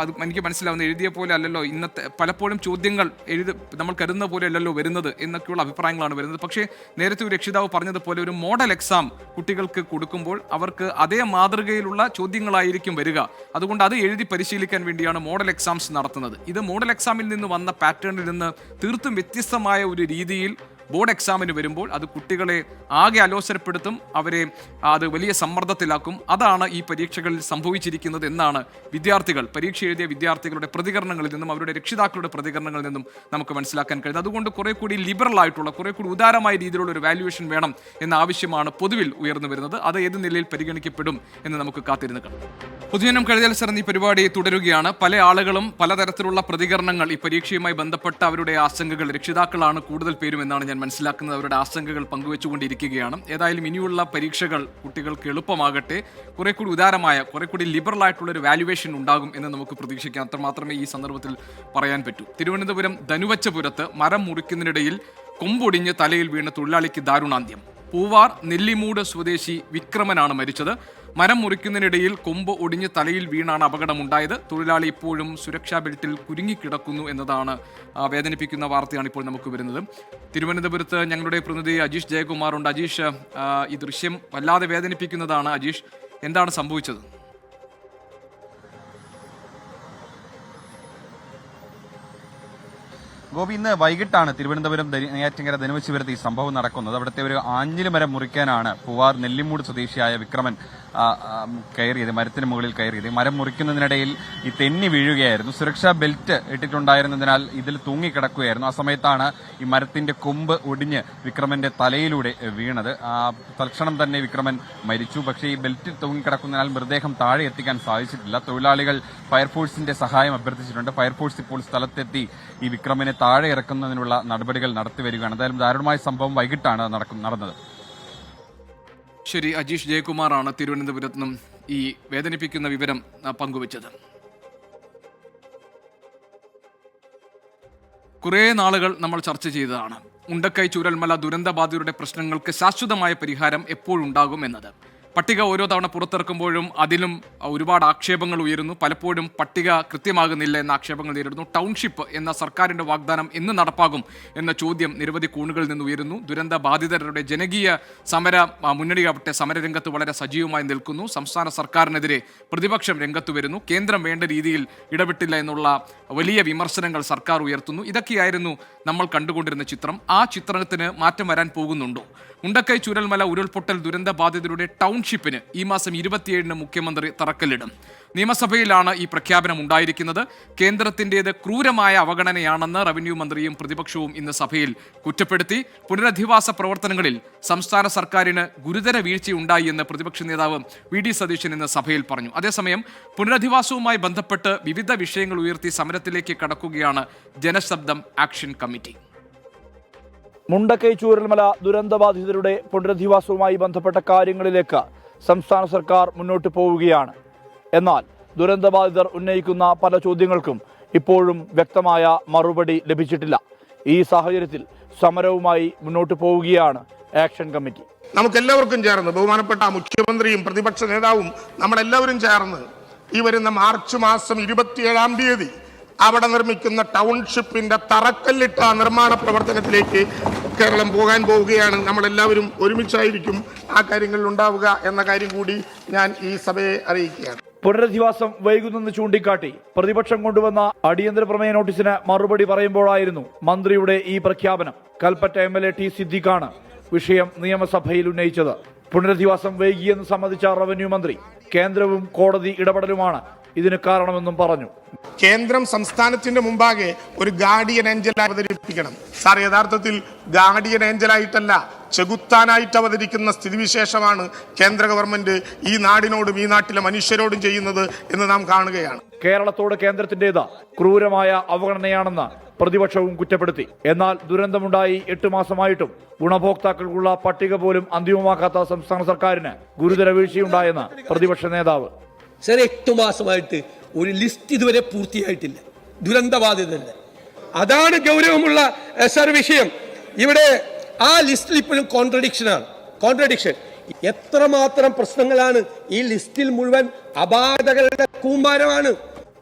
[SPEAKER 1] അത് എനിക്ക് മനസ്സിലാവുന്നത് എഴുതിയ പോലെ അല്ലല്ലോ, ഇന്നത്തെ പലപ്പോഴും ചോദ്യങ്ങൾ നമ്മൾ കരുതുന്ന പോലെ അല്ലല്ലോ വരുന്നത് എന്നൊക്കെയുള്ള അഭിപ്രായങ്ങളാണ് വരുന്നത്. പക്ഷേ നേരത്തെ ഒരു രക്ഷിതാവ് പറഞ്ഞതുപോലെ ഒരു മോഡൽ എക്സാം കുട്ടികൾക്ക് കൊടുക്കുമ്പോൾ അവർക്ക് അതേ മാതൃകയിലുള്ള ചോദ്യങ്ങളായിരിക്കും വരിക. അതുകൊണ്ട് അത് എഴുതി പരിശീലിക്കാൻ വേണ്ടിയാണ് മോഡൽ എക്സാംസ് നടത്തുന്നത്. ഇത് മോഡൽ എക്സാമിൽ നിന്ന് വന്ന പാറ്റേണിൽ നിന്ന് തീർത്തും വ്യത്യസ്തമായ ഒരു രീതിയിൽ ബോർഡ് എക്സാമിന് വരുമ്പോൾ അത് കുട്ടികളെ ആകെ അലോസരപ്പെടുത്തും, അവരെ അത് വലിയ സമ്മർദ്ദത്തിലാക്കും. അതാണ് ഈ പരീക്ഷകളിൽ സംഭവിച്ചിരിക്കുന്നത് എന്നാണ് പരീക്ഷ എഴുതിയ വിദ്യാർത്ഥികളുടെ പ്രതികരണങ്ങളിൽ നിന്നും അവരുടെ രക്ഷിതാക്കളുടെ പ്രതികരണങ്ങളിൽ നിന്നും നമുക്ക് മനസ്സിലാക്കാൻ കഴിയുന്നത്. അതുകൊണ്ട് കുറെ കൂടി ലിബറൽ ആയിട്ടുള്ള, കുറെ കൂടി ഉദാരമായ രീതിയിലുള്ള ഒരു വാല്യുവേഷൻ വേണം എന്ന ആവശ്യമാണ് പൊതുവിൽ ഉയർന്നു വരുന്നത്. അത് ഏത് നിലയിൽ പരിഗണിക്കപ്പെടും എന്ന് നമുക്ക് കാത്തിരുന്ന് കാണാം. പൊതുജനം കഴുതൽ സർ ഈ പരിപാടി തുടരുകയാണ്. പല ആളുകളും പലതരത്തിലുള്ള പ്രതികരണങ്ങൾ ഈ പരീക്ഷയുമായി ബന്ധപ്പെട്ട അവരുടെ ആശങ്കകൾ, രക്ഷിതാക്കളാണ് കൂടുതൽ പേരും എന്നാണ് ഞാൻ മനസ്സിലാക്കുന്നത്, അവരുടെ ആശങ്കകൾ പങ്കുവെച്ചുകൊണ്ടിരിക്കുകയാണ്. ഏതായാലും ഇനിയുള്ള പരീക്ഷകൾ കുട്ടികൾക്ക് എളുപ്പമാകട്ടെ, കുറെ കൂടി ഉദാരമായ, കുറെ കൂടി ലിബറൽ ആയിട്ടുള്ള ഒരു വാല്യുവേഷൻ ഉണ്ടാകും എന്ന് നമുക്ക് പ്രതീക്ഷിക്കാം. അത്രമാത്രമേ ഈ സന്ദർഭത്തിൽ പറയാൻ പറ്റൂ. തിരുവനന്തപുരം ധനുവച്ചപുരത്ത് മരം മുറിക്കുന്നതിനിടയിൽ കൊമ്പൊടിഞ്ഞ് തലയിൽ വീണ തൊഴിലാളിക്ക് ദാരുണാന്ത്യം. പൂവാർ നെല്ലിമൂട് സ്വദേശി വിക്രമനാണ് മരിച്ചത്. മരം മുറിക്കുന്നതിനിടയിൽ കൊമ്പ് ഒടിഞ്ഞ് തലയിൽ വീണാണ് അപകടമുണ്ടായത്. തൊഴിലാളി ഇപ്പോഴും സുരക്ഷാ ബെൽറ്റിൽ കുരുങ്ങിക്കിടക്കുന്നു എന്നതാണ് വേദനിപ്പിക്കുന്ന വാർത്തയാണ് ഇപ്പോൾ നമുക്ക് വരുന്നത്. തിരുവനന്തപുരത്ത് ഞങ്ങളുടെ പ്രതിനിധി അജീഷ് ജയകുമാർ ഉണ്ട്. അജീഷ്, ഈ ദൃശ്യം വല്ലാതെ വേദനിപ്പിക്കുന്നതാണ്. അജീഷ്, എന്താണ് സംഭവിച്ചത്?
[SPEAKER 5] ഗോപി, ഇന്ന് വൈകിട്ടാണ് തിരുവനന്തപുരം നെയ്യാറ്റിൻകര ധനുവച്ചപുരത്ത് ഈ സംഭവം നടക്കുന്നത്. അവിടുത്തെ ഒരു ആഞ്ഞിലി മരം മുറിക്കാനാണ് പൂവാർ നെല്ലിമൂട് സ്വദേശിയായ വിക്രമൻ കയറിയത്, മരത്തിന് മുകളിൽ കയറിയത്. മരം മുറിക്കുന്നതിനിടയിൽ ഈ തെന്നി വീഴുകയായിരുന്നു. സുരക്ഷാ ബെൽറ്റ് ഇട്ടിട്ടുണ്ടായിരുന്നതിനാൽ ഇതിൽ തൂങ്ങിക്കിടക്കുകയായിരുന്നു. ആ സമയത്താണ് ഈ മരത്തിന്റെ കൊമ്പ് ഒടിഞ്ഞ് വിക്രമന്റെ തലയിലൂടെ വീണത്. തൽക്ഷണം തന്നെ വിക്രമൻ മരിച്ചു. പക്ഷേ ഈ ബെൽറ്റ് തൂങ്ങിക്കിടക്കുന്നതിനാൽ മൃതദേഹം താഴെ എത്തിക്കാൻ സാധിച്ചിട്ടില്ല. തൊഴിലാളികൾ ഫയർഫോഴ്സിന്റെ സഹായം അഭ്യർത്ഥിച്ചിട്ടുണ്ട്. ഫയർഫോഴ്സ് ഇപ്പോൾ സ്ഥലത്തെത്തി ഈ വിക്രമനെ താഴെ ഇറക്കുന്നതിനുള്ള നടപടികൾ നടത്തിവരികയാണ്. എന്തായാലും ദാരുണമായ സംഭവം വൈകിട്ടാണ് നടന്നത്.
[SPEAKER 1] ശരി, അജീഷ് ജയകുമാറാണ് തിരുവനന്തപുരത്ത് നിന്നും ഈ വേദനിപ്പിക്കുന്ന വിവരം പങ്കുവച്ചത്. കുറേ നാളുകൾ നമ്മൾ ചർച്ച ചെയ്തതാണ് മുണ്ടക്കൈ ചൂരൽമല ദുരന്തബാധിതരുടെ പ്രശ്നങ്ങൾക്ക് ശാശ്വതമായ പരിഹാരം എപ്പോഴുണ്ടാകും എന്നത്. പട്ടിക ഓരോ തവണ പുറത്തിറക്കുമ്പോഴും അതിലും ഒരുപാട് ആക്ഷേപങ്ങൾ ഉയരുന്നു. പലപ്പോഴും പട്ടിക കൃത്യമാകുന്നില്ല എന്ന ആക്ഷേപങ്ങൾ നേരിടുന്നു. ടൗൺഷിപ്പ് എന്ന സർക്കാരിൻ്റെ വാഗ്ദാനം എന്ന് നടപ്പാകും എന്ന ചോദ്യം നിരവധി കോണുകളിൽ നിന്ന് ഉയരുന്നു. ദുരന്ത ബാധിതരുടെ ജനകീയ സമര മുന്നണിയാവട്ടെ സമരരംഗത്ത് വളരെ സജീവമായി നിൽക്കുന്നു. സംസ്ഥാന സർക്കാരിനെതിരെ പ്രതിപക്ഷം രംഗത്ത് വരുന്നു. കേന്ദ്രം വേണ്ട രീതിയിൽ ഇടപെട്ടില്ല എന്നുള്ള വലിയ വിമർശനങ്ങൾ സർക്കാർ ഉയർത്തുന്നു. ഇതൊക്കെയായിരുന്നു നമ്മൾ കണ്ടുകൊണ്ടിരുന്ന ചിത്രം. ആ ചിത്രത്തിന് മാറ്റം വരാൻ പോകുന്നുണ്ടോ? മുണ്ടക്കൈ ചൂരൽമല ഉരുൾപൊട്ടൽ ദുരന്ത ബാധിതരുടെ ടൗൺഷിപ്പിന് ഈ മാസം 27-ന് മുഖ്യമന്ത്രി തറക്കല്ലിടും. നിയമസഭയിലാണ് ഈ പ്രഖ്യാപനം ഉണ്ടായിരിക്കുന്നത്. കേന്ദ്രത്തിൻ്റേത് ക്രൂരമായ അവഗണനയാണെന്ന് റവന്യൂ മന്ത്രിയും പ്രതിപക്ഷവും ഇന്ന് സഭയിൽ കുറ്റപ്പെടുത്തി. പുനരധിവാസ പ്രവർത്തനങ്ങളിൽ സംസ്ഥാന സർക്കാരിന് ഗുരുതര വീഴ്ചയുണ്ടായി എന്ന് പ്രതിപക്ഷ നേതാവ് VD സതീശൻ ഇന്ന് സഭയിൽ പറഞ്ഞു. അതേസമയം പുനരധിവാസവുമായി ബന്ധപ്പെട്ട് വിവിധ വിഷയങ്ങൾ ഉയർത്തി സമരത്തിലേക്ക് കടക്കുകയാണ് ജനശബ്ദം ആക്ഷൻ കമ്മിറ്റി.
[SPEAKER 6] മുണ്ടക്കൈ ചൂരൽമല ദുരന്തബാധിതരുടെ പുനരധിവാസവുമായി ബന്ധപ്പെട്ട കാര്യങ്ങളിലേക്ക് സംസ്ഥാന സർക്കാർ മുന്നോട്ട് പോവുകയാണ്. എന്നാൽ ദുരന്തബാധിതർ ഉന്നയിക്കുന്ന പല ചോദ്യങ്ങൾക്കും ഇപ്പോഴും വ്യക്തമായ മറുപടി ലഭിച്ചിട്ടില്ല. ഈ സാഹചര്യത്തിൽ സമരവുമായി മുന്നോട്ട് പോവുകയാണ് ആക്ഷൻ കമ്മിറ്റി.
[SPEAKER 8] നമുക്കെല്ലാവർക്കും ചേർന്ന് ബഹുമാനപ്പെട്ട മുഖ്യമന്ത്രിയും പ്രതിപക്ഷ നേതാവും നമ്മളെല്ലാവരും ചേർന്ന് ഈ വരുന്ന മാർച്ച് മാസം 27-ാം തീയതി അവിടെ നിർമ്മിക്കുന്ന ടൗൺഷിപ്പിന്റെ തറക്കല്ലിട്ട നിർമ്മാണ പ്രവർത്തനത്തിലേക്ക് കേരളം പോകാൻ പോവുകയാണ്. നമ്മളെല്ലാവരും ഒരുമിച്ചായിരിക്കും ആ കാര്യങ്ങളിൽ ഉണ്ടാവുക എന്ന കാര്യം കൂടി ഞാൻ ഈ സഭയെ അറിയിക്കുകയാണ്.
[SPEAKER 6] പുനരധിവാസം വൈകുന്നെന്ന് ചൂണ്ടിക്കാട്ടി പ്രതിപക്ഷം കൊണ്ടുവന്ന അടിയന്തര പ്രമേയ നോട്ടീസിന് മറുപടി പറയുമ്പോഴായിരുന്നു മന്ത്രിയുടെ ഈ പ്രഖ്യാപനം. കൽപ്പറ്റ MLA T സിദ്ദിഖാണ് വിഷയം നിയമസഭയിൽ ഉന്നയിച്ചത്. പുനരധിവാസം വൈകിയെന്ന് സമ്മതിച്ച റവന്യൂ മന്ത്രി കേന്ദ്രവും കോടതി ഇടപെടലുമാണ് ഇതിന് കാരണമെന്നും പറഞ്ഞു.
[SPEAKER 8] കേന്ദ്രം സംസ്ഥാനത്തിന്റെ മുമ്പാകെ ഒരു ഗാർഡിയൻ ഏഞ്ചലായി അവതരിപ്പിക്കണം. സാർ, യഥാർത്ഥത്തിൽ ഗാർഡിയൻ ഏഞ്ചലായിട്ടല്ല, ചെകുത്താനായിട്ട് അവതരിക്കുന്ന സ്ഥിതിവിശേഷമാണ് കേന്ദ്ര ഗവൺമെന്റ് ഈ നാടിനോടും ഈ നാട്ടിലെ മനുഷ്യരോടും ചെയ്യുന്നത് എന്ന് നാം കാണുകയാണ്.
[SPEAKER 6] കേരളത്തോട് കേന്ദ്രത്തിന്റേത് ക്രൂരമായ അവഗണനയാണെന്ന് പ്രതിപക്ഷവും കുറ്റപ്പെടുത്തി. എന്നാൽ ദുരന്തമുണ്ടായി 8 മാസമായിട്ടും ഗുണഭോക്താക്കൾക്കുള്ള പട്ടിക പോലും അന്തിമമാക്കാത്ത സംസ്ഥാന സർക്കാരിന് ഗുരുതര വീഴ്ചയുണ്ടായെന്ന് പ്രതിപക്ഷ നേതാവ്.
[SPEAKER 4] സാർ, 8 മാസമായിട്ട് ഒരു ലിസ്റ്റ് ഇതുവരെ പൂർത്തിയായിട്ടില്ല ദുരന്തബാധിതരുടെ. അതാണ് ഗൗരവമുള്ള സാർ വിഷയം. ഇവിടെ ആ ലിസ്റ്റിൽ ഇപ്പോഴും കോൺട്രഡിക്ഷൻ. എത്രമാത്രം പ്രശ്നങ്ങളാണ് ഈ ലിസ്റ്റിൽ മുഴുവൻ അപാകതകളുടെ കൂമ്പാരമാണ്.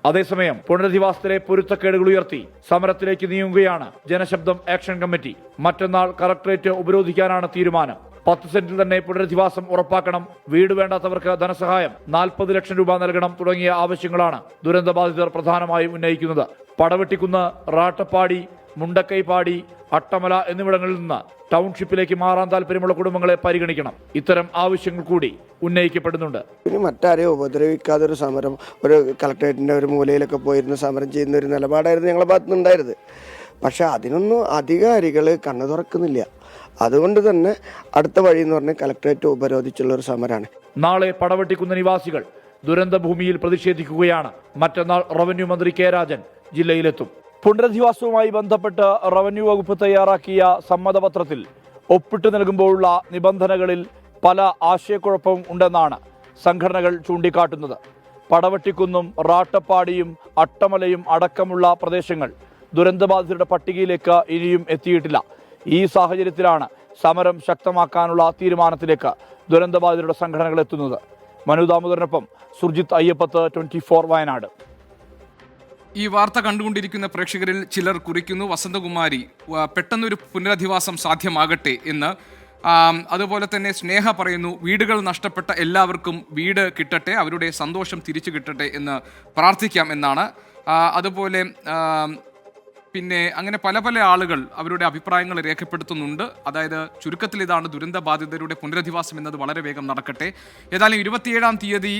[SPEAKER 6] അതേസമയം പുനരധിവാസത്തിലെ പൊരുത്തക്കേടുകൾ ഉയർത്തി സമരത്തിലേക്ക് നീങ്ങുകയാണ് ജനശബ്ദം ആക്ഷൻ കമ്മിറ്റി. മറ്റന്നാൾ കളക്ടറേറ്റ് ഉപരോധിക്കാനാണ് തീരുമാനം. 10 സെന്റിൽ തന്നെ പുനരധിവാസം ഉറപ്പാക്കണം, വീട് വേണ്ടാത്തവർക്ക് ധനസഹായം 40 ലക്ഷം രൂപ നൽകണം തുടങ്ങിയ ആവശ്യങ്ങളാണ് ദുരന്തബാധിതർ പ്രധാനമായും ഉന്നയിക്കുന്നത്. പടവെട്ടിക്കുന്ന്, റാട്ടപ്പാടി, മുണ്ടക്കൈപ്പാടി, അട്ടമല എന്നിവിടങ്ങളിൽ നിന്ന് ടൗൺഷിപ്പിലേക്ക് മാറാൻ താല്പര്യമുള്ള കുടുംബങ്ങളെ പരിഗണിക്കണം. ഇത്തരം ആവശ്യങ്ങൾ കൂടി ഉന്നയിക്കപ്പെടുന്നുണ്ട്.
[SPEAKER 7] ഇനി മറ്റാരെയും ഉപദ്രവിക്കാതെ ഒരു സമരം, ഒരു കളക്ടറേറ്റിന്റെ ഒരു മൂലയിലൊക്കെ പോയിരുന്ന സമരം ചെയ്യുന്ന ഒരു നിലപാടായിരുന്നു ഞങ്ങളുടെ ഭാഗത്തുനിന്നുണ്ടായിരുന്നത്. പക്ഷെ അതിനൊന്നും അധികാരികൾ കണ്ണു തുറക്കുന്നില്ല. അതുകൊണ്ട് തന്നെ അടുത്ത വഴി എന്ന് പറഞ്ഞാൽ കളക്ടറേറ്റ് ഉപരോധിച്ചുള്ള ഒരു സമരമാണ്.
[SPEAKER 6] നാളെ പടവെട്ടിക്കുന്ന നിവാസികൾ ദുരന്തഭൂമിയിൽ പ്രതിഷേധിക്കുകയാണ്. മറ്റന്നാൾ റവന്യൂ മന്ത്രി കെ രാജൻ ജില്ലയിലെത്തും. പുനരധിവാസവുമായി ബന്ധപ്പെട്ട് റവന്യൂ വകുപ്പ് തയ്യാറാക്കിയ സമ്മതപത്രത്തിൽ ഒപ്പിട്ട് നൽകുമ്പോഴുള്ള നിബന്ധനകളിൽ പല ആശയക്കുഴപ്പവും ഉണ്ടെന്നാണ് സംഘടനകൾ ചൂണ്ടിക്കാട്ടുന്നത്. പടവെട്ടിക്കുന്നും റാട്ടപ്പാടിയും അട്ടമലയും അടക്കമുള്ള പ്രദേശങ്ങൾ ദുരന്തബാധിതരുടെ പട്ടികയിലേക്ക് ഇനിയും എത്തിയിട്ടില്ല. ഈ സാഹചര്യത്തിലാണ് സമരം ശക്തമാക്കാനുള്ള തീരുമാനത്തിലേക്ക് ദുരന്തബാധിതരുടെ സംഘടനകൾ എത്തുന്നത്. മനു ദാമോദരനൊപ്പം സുർജിത്ത് അയ്യപ്പത്ത്, 24 വയനാട്.
[SPEAKER 1] ഈ വാർത്ത കണ്ടുകൊണ്ടിരിക്കുന്ന പ്രേക്ഷകരിൽ ചിലർ കുറിക്കുന്നു, വസന്തകുമാരി പെട്ടെന്നൊരു പുനരധിവാസം സാധ്യമാകട്ടെ എന്ന്. അതുപോലെ തന്നെ സ്നേഹ പറയുന്നു, വീടുകൾ നഷ്ടപ്പെട്ട എല്ലാവർക്കും വീട് കിട്ടട്ടെ, അവരുടെ സന്തോഷം തിരിച്ചു കിട്ടട്ടെ എന്ന് പ്രാർത്ഥിക്കാം എന്നാണ്. അതുപോലെ പിന്നെ അങ്ങനെ പല പല ആളുകൾ അവരുടെ അഭിപ്രായങ്ങൾ രേഖപ്പെടുത്തുന്നുണ്ട്. അതായത് ചുരുക്കത്തിൽ ഇതാണ്, ദുരന്തബാധിതരുടെ പുനരധിവാസം എന്നത് വളരെ വേഗം നടക്കട്ടെ. ഏതായാലും 27-ാം തീയതി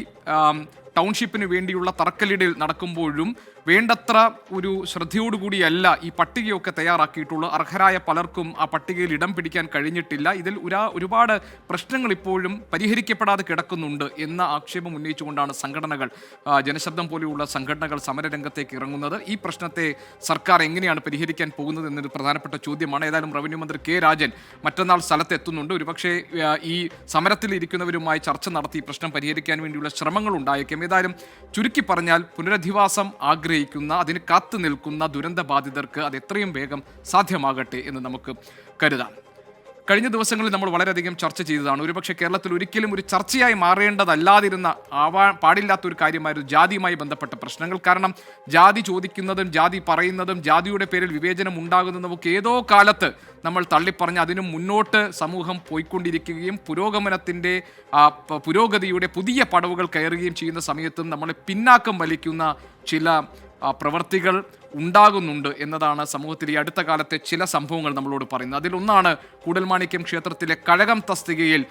[SPEAKER 1] ടൗൺഷിപ്പിന് വേണ്ടിയുള്ള തറക്കല്ലിടൽ നടക്കുമ്പോഴും വേണ്ടത്ര ഒരു ശ്രദ്ധയോടുകൂടിയല്ല ഈ പട്ടികയൊക്കെ തയ്യാറാക്കിയിട്ടുള്ളത്. അർഹരായ പലർക്കും ആ പട്ടികയിൽ ഇടം പിടിക്കാൻ കഴിഞ്ഞിട്ടില്ല. ഇതിൽ ഒരുപാട് പ്രശ്നങ്ങൾ ഇപ്പോഴും പരിഹരിക്കപ്പെടാതെ കിടക്കുന്നുണ്ട് എന്ന ആക്ഷേപം ഉന്നയിച്ചുകൊണ്ടാണ് സംഘടനകൾ, ജനശബ്ദം പോലെയുള്ള സംഘടനകൾ സമരരംഗത്തേക്ക് ഇറങ്ങുന്നത്. ഈ പ്രശ്നത്തെ സർക്കാർ എങ്ങനെയാണ് പരിഹരിക്കാൻ പോകുന്നത് എന്നൊരു പ്രധാനപ്പെട്ട ചോദ്യമാണ്. ഏതായാലും റവന്യൂ മന്ത്രി കെ രാജൻ മറ്റന്നാൾ സ്ഥലത്തെത്തുന്നുണ്ട്. ഒരുപക്ഷെ ഈ സമരത്തിൽ ഇരിക്കുന്നവരുമായി ചർച്ച നടത്തി പ്രശ്നം പരിഹരിക്കാൻ വേണ്ടിയുള്ള ശ്രമങ്ങൾ ഉണ്ടായേക്കും. ഏതായാലും ചുരുക്കി പറഞ്ഞാൽ പുനരധിവാസം ആഗ്രഹിക്കുന്ന, അതിന് കാത്തു നിൽക്കുന്ന ദുരന്തബാധിതർക്ക് അത് എത്രയും വേഗം സാധ്യമാകട്ടെ എന്ന് നമുക്ക് കരുതാം. കഴിഞ്ഞ ദിവസങ്ങളിൽ നമ്മൾ വളരെയധികം ചർച്ച ചെയ്തതാണ്. ഒരുപക്ഷെ കേരളത്തിൽ ഒരിക്കലും ഒരു ചർച്ചയായി മാറേണ്ടതല്ലാതിരുന്ന, പാടില്ലാത്തൊരു കാര്യമായിരുന്നു ജാതിയുമായി ബന്ധപ്പെട്ട പ്രശ്നങ്ങൾ. കാരണം ജാതി ചോദിക്കുന്നതും ജാതി പറയുന്നതും ജാതിയുടെ പേരിൽ വിവേചനം ഉണ്ടാകുന്നതും ഒക്കെ ഏതോ കാലത്ത് നമ്മൾ തള്ളിപ്പറഞ്ഞ് അതിനും മുന്നോട്ട് സമൂഹം പോയിക്കൊണ്ടിരിക്കുകയും പുരോഗതിയുടെ പുതിയ പടവുകൾ കയറുകയും ചെയ്യുന്ന സമയത്തും നമ്മളെ പിന്നാക്കം വലിക്കുന്ന ചില പ്രവർത്തികൾ ഉണ്ടാകുന്നുണ്ട് എന്നതാണ് സമൂഹത്തിൽ ഈ അടുത്ത കാലത്തെ ചില സംഭവങ്ങൾ നമ്മളോട് പറയുന്നത്. അതിലൊന്നാണ് കൂടൽമാണിക്യം ക്ഷേത്രത്തിലെ കഴകം തസ്തികയിൽ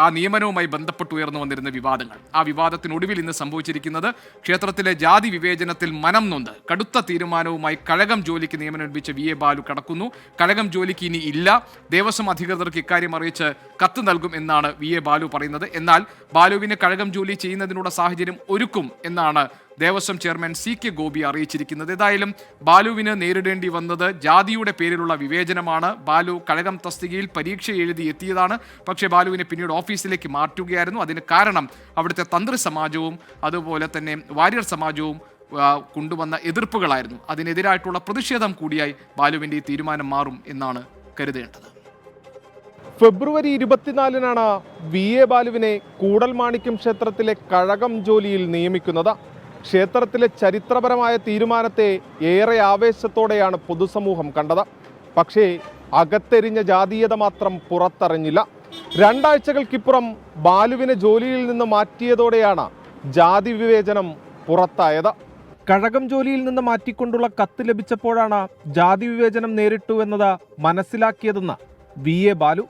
[SPEAKER 1] ആ നിയമനവുമായി ബന്ധപ്പെട്ട് ഉയർന്നു വന്നിരുന്ന വിവാദങ്ങൾ. ആ വിവാദത്തിനൊടുവിൽ ഇന്ന് സംഭവിച്ചിരിക്കുന്നത്, ക്ഷേത്രത്തിലെ ജാതി വിവേചനത്തിൽ മനം നൊന്ത് കടുത്ത തീരുമാനവുമായി കഴകം ജോലിക്ക് നിയമനം ലഭിച്ച VA ബാലു കടക്കുന്നു. കഴകം ജോലിക്ക് ഇനി ഇല്ല, ദേവസ്വം അധികൃതർക്ക് ഇക്കാര്യം അറിയിച്ച് കത്ത് നൽകും എന്നാണ് VA ബാലു പറയുന്നത്. എന്നാൽ ബാലുവിന് കഴകം ജോലി ചെയ്യുന്നതിനുള്ള സാഹചര്യം ഒരുക്കും എന്നാണ് ദേവസ്വം ചെയർമാൻ CK ഗോപി അറിയിച്ചിരിക്കുന്നത്. ഏതായാലും ബാലുവിന് നേരിടേണ്ടി വന്നത് ജാതിയുടെ പേരിലുള്ള വിവേചനമാണ്. ബാലു കഴകം തസ്തികയിൽ പരീക്ഷ എഴുതി എത്തിയതാണ്. പക്ഷേ ബാലുവിനെ പിന്നീട് ഓഫീസിലേക്ക് മാറ്റുകയായിരുന്നു. അതിന് കാരണം അവിടുത്തെ തന്ത്രി സമാജവും അതുപോലെ തന്നെ വാര്യർ സമാജവും കൊണ്ടുവന്ന എതിർപ്പുകളായിരുന്നു. അതിനെതിരായിട്ടുള്ള പ്രതിഷേധം കൂടിയായി ബാലുവിൻ്റെ ഈ തീരുമാനം മാറും എന്നാണ് കരുതേണ്ടത്.
[SPEAKER 10] ഫെബ്രുവരി 24-നാണ് VA ബാലുവിനെ കൂടൽമാണിക്യം ക്ഷേത്രത്തിലെ കഴകം ജോലിയിൽ നിയമിക്കുന്നത്. ക്ഷേത്രത്തിലെ ചരിത്രപരമായ തീരുമാനത്തെ ഏറെ ആവേശത്തോടെയാണ് പൊതുസമൂഹം കണ്ടത്. പക്ഷേ അകത്തെരിഞ്ഞ ജാതീയത മാത്രം പുറത്തറിഞ്ഞില്ല. 2 ആഴ്ചകൾക്കിപ്പുറം ബാലുവിനെ ജോലിയിൽ നിന്ന് മാറ്റിയതോടെയാണ് ജാതി വിവേചനം പുറത്തായത്. കഴകം ജോലിയിൽ നിന്ന് മാറ്റിക്കൊണ്ടുള്ള കത്ത് ലഭിച്ചപ്പോഴാണ് ജാതി വിവേചനം നേരിട്ടു എന്നത് മനസ്സിലാക്കിയതെന്ന് VA ബാലു.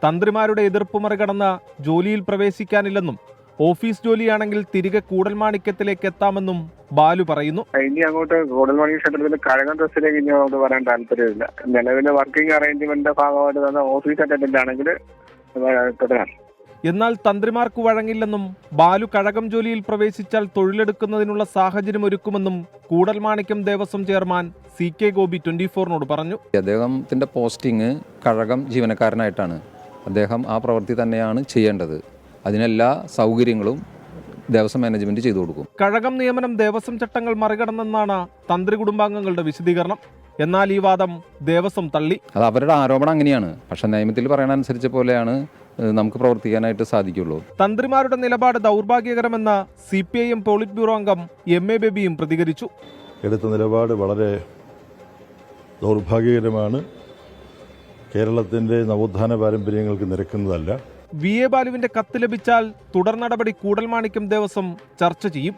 [SPEAKER 10] തന്ത്രിമാരുടെ എതിർപ്പ് മറികടന്ന് ജോലിയിൽ പ്രവേശിക്കാനില്ലെന്നും ഓഫീസ് ജോലിയാണെങ്കിൽ തിരികെ കൂടൽമാണിക്യത്തിലേക്ക് എത്താമെന്നും ബാലു പറയുന്നു.
[SPEAKER 3] ഇനി അങ്ങോട്ട് കൂടൽമാണിക്യ ക്ഷേത്രത്തിൽ കഴകം ട്രസ്റ്റിലേക്ക് ഇനി നമുക്ക് വരാൻ താല്പര്യമില്ല. നിലവിലെ വർക്കിംഗ് അറേഞ്ച്മെന്റിന്റെ ഭാഗമായിട്ട് തന്നെ ഓഫീസ് അറ്റൻഡന്റ് ആണെങ്കിൽ തുടരാം.
[SPEAKER 10] എന്നാൽ തന്ത്രിമാർക്ക് വഴങ്ങില്ലെന്നും ബാലു കഴകം ജോലിയിൽ പ്രവേശിച്ചാൽ തൊഴിലെടുക്കുന്നതിനുള്ള സാഹചര്യം ഒരുക്കുമെന്നും കൂടൽമാണിക്യം ദേവസ്വം ചെയർമാൻ CK ഗോപി 24 പറഞ്ഞു.
[SPEAKER 9] അദ്ദേഹത്തിന്റെ പോസ്റ്റിംഗ് കഴകം ജീവനക്കാരനായിട്ടാണ്. അദ്ദേഹം ആ പ്രവൃത്തി തന്നെയാണ് ചെയ്യേണ്ടത്. അതിനെല്ലാ സൗകര്യങ്ങളും ദേവസ്വം മാനേജ്മെന്റ് ചെയ്തു കൊടുക്കും.
[SPEAKER 10] കഴകം നിയമനം ദേവസ്വം ചട്ടങ്ങൾ മറികടന്നെന്നാണ് തന്ത്രി കുടുംബാംഗങ്ങളുടെ വിശദീകരണം. എന്നാൽ ഈ വാദം ദേവസ്വം തള്ളി.
[SPEAKER 9] അത് അവരുടെ ആരോപണം അങ്ങനെയാണ്. പക്ഷെ നിയമത്തിൽ പറയുന്ന അനുസരിച്ച പോലെയാണ് നമുക്ക് പ്രവർത്തിക്കാനായിട്ട് സാധിക്കുള്ളൂ.
[SPEAKER 10] തന്ത്രിമാരുടെ നിലപാട് ദൗർഭാഗ്യകരമെന്ന CPIM പോളിറ്റ് ബ്യൂറോ അംഗം MA ബേബിയും പ്രതികരിച്ചു.
[SPEAKER 12] എടുത്ത നിലപാട് വളരെ ദൗർഭാഗ്യകരമാണ്. കേരളത്തിന്റെ നവോത്ഥാന പാരമ്പര്യങ്ങൾക്ക് നിരക്കുന്നതല്ല.
[SPEAKER 10] VA ബാലുവിന്റെ കത്ത് ലഭിച്ചാൽ തുടർ നടപടി കൂടൽമാണിക്യം ദേവസ്വം ചർച്ച ചെയ്യും.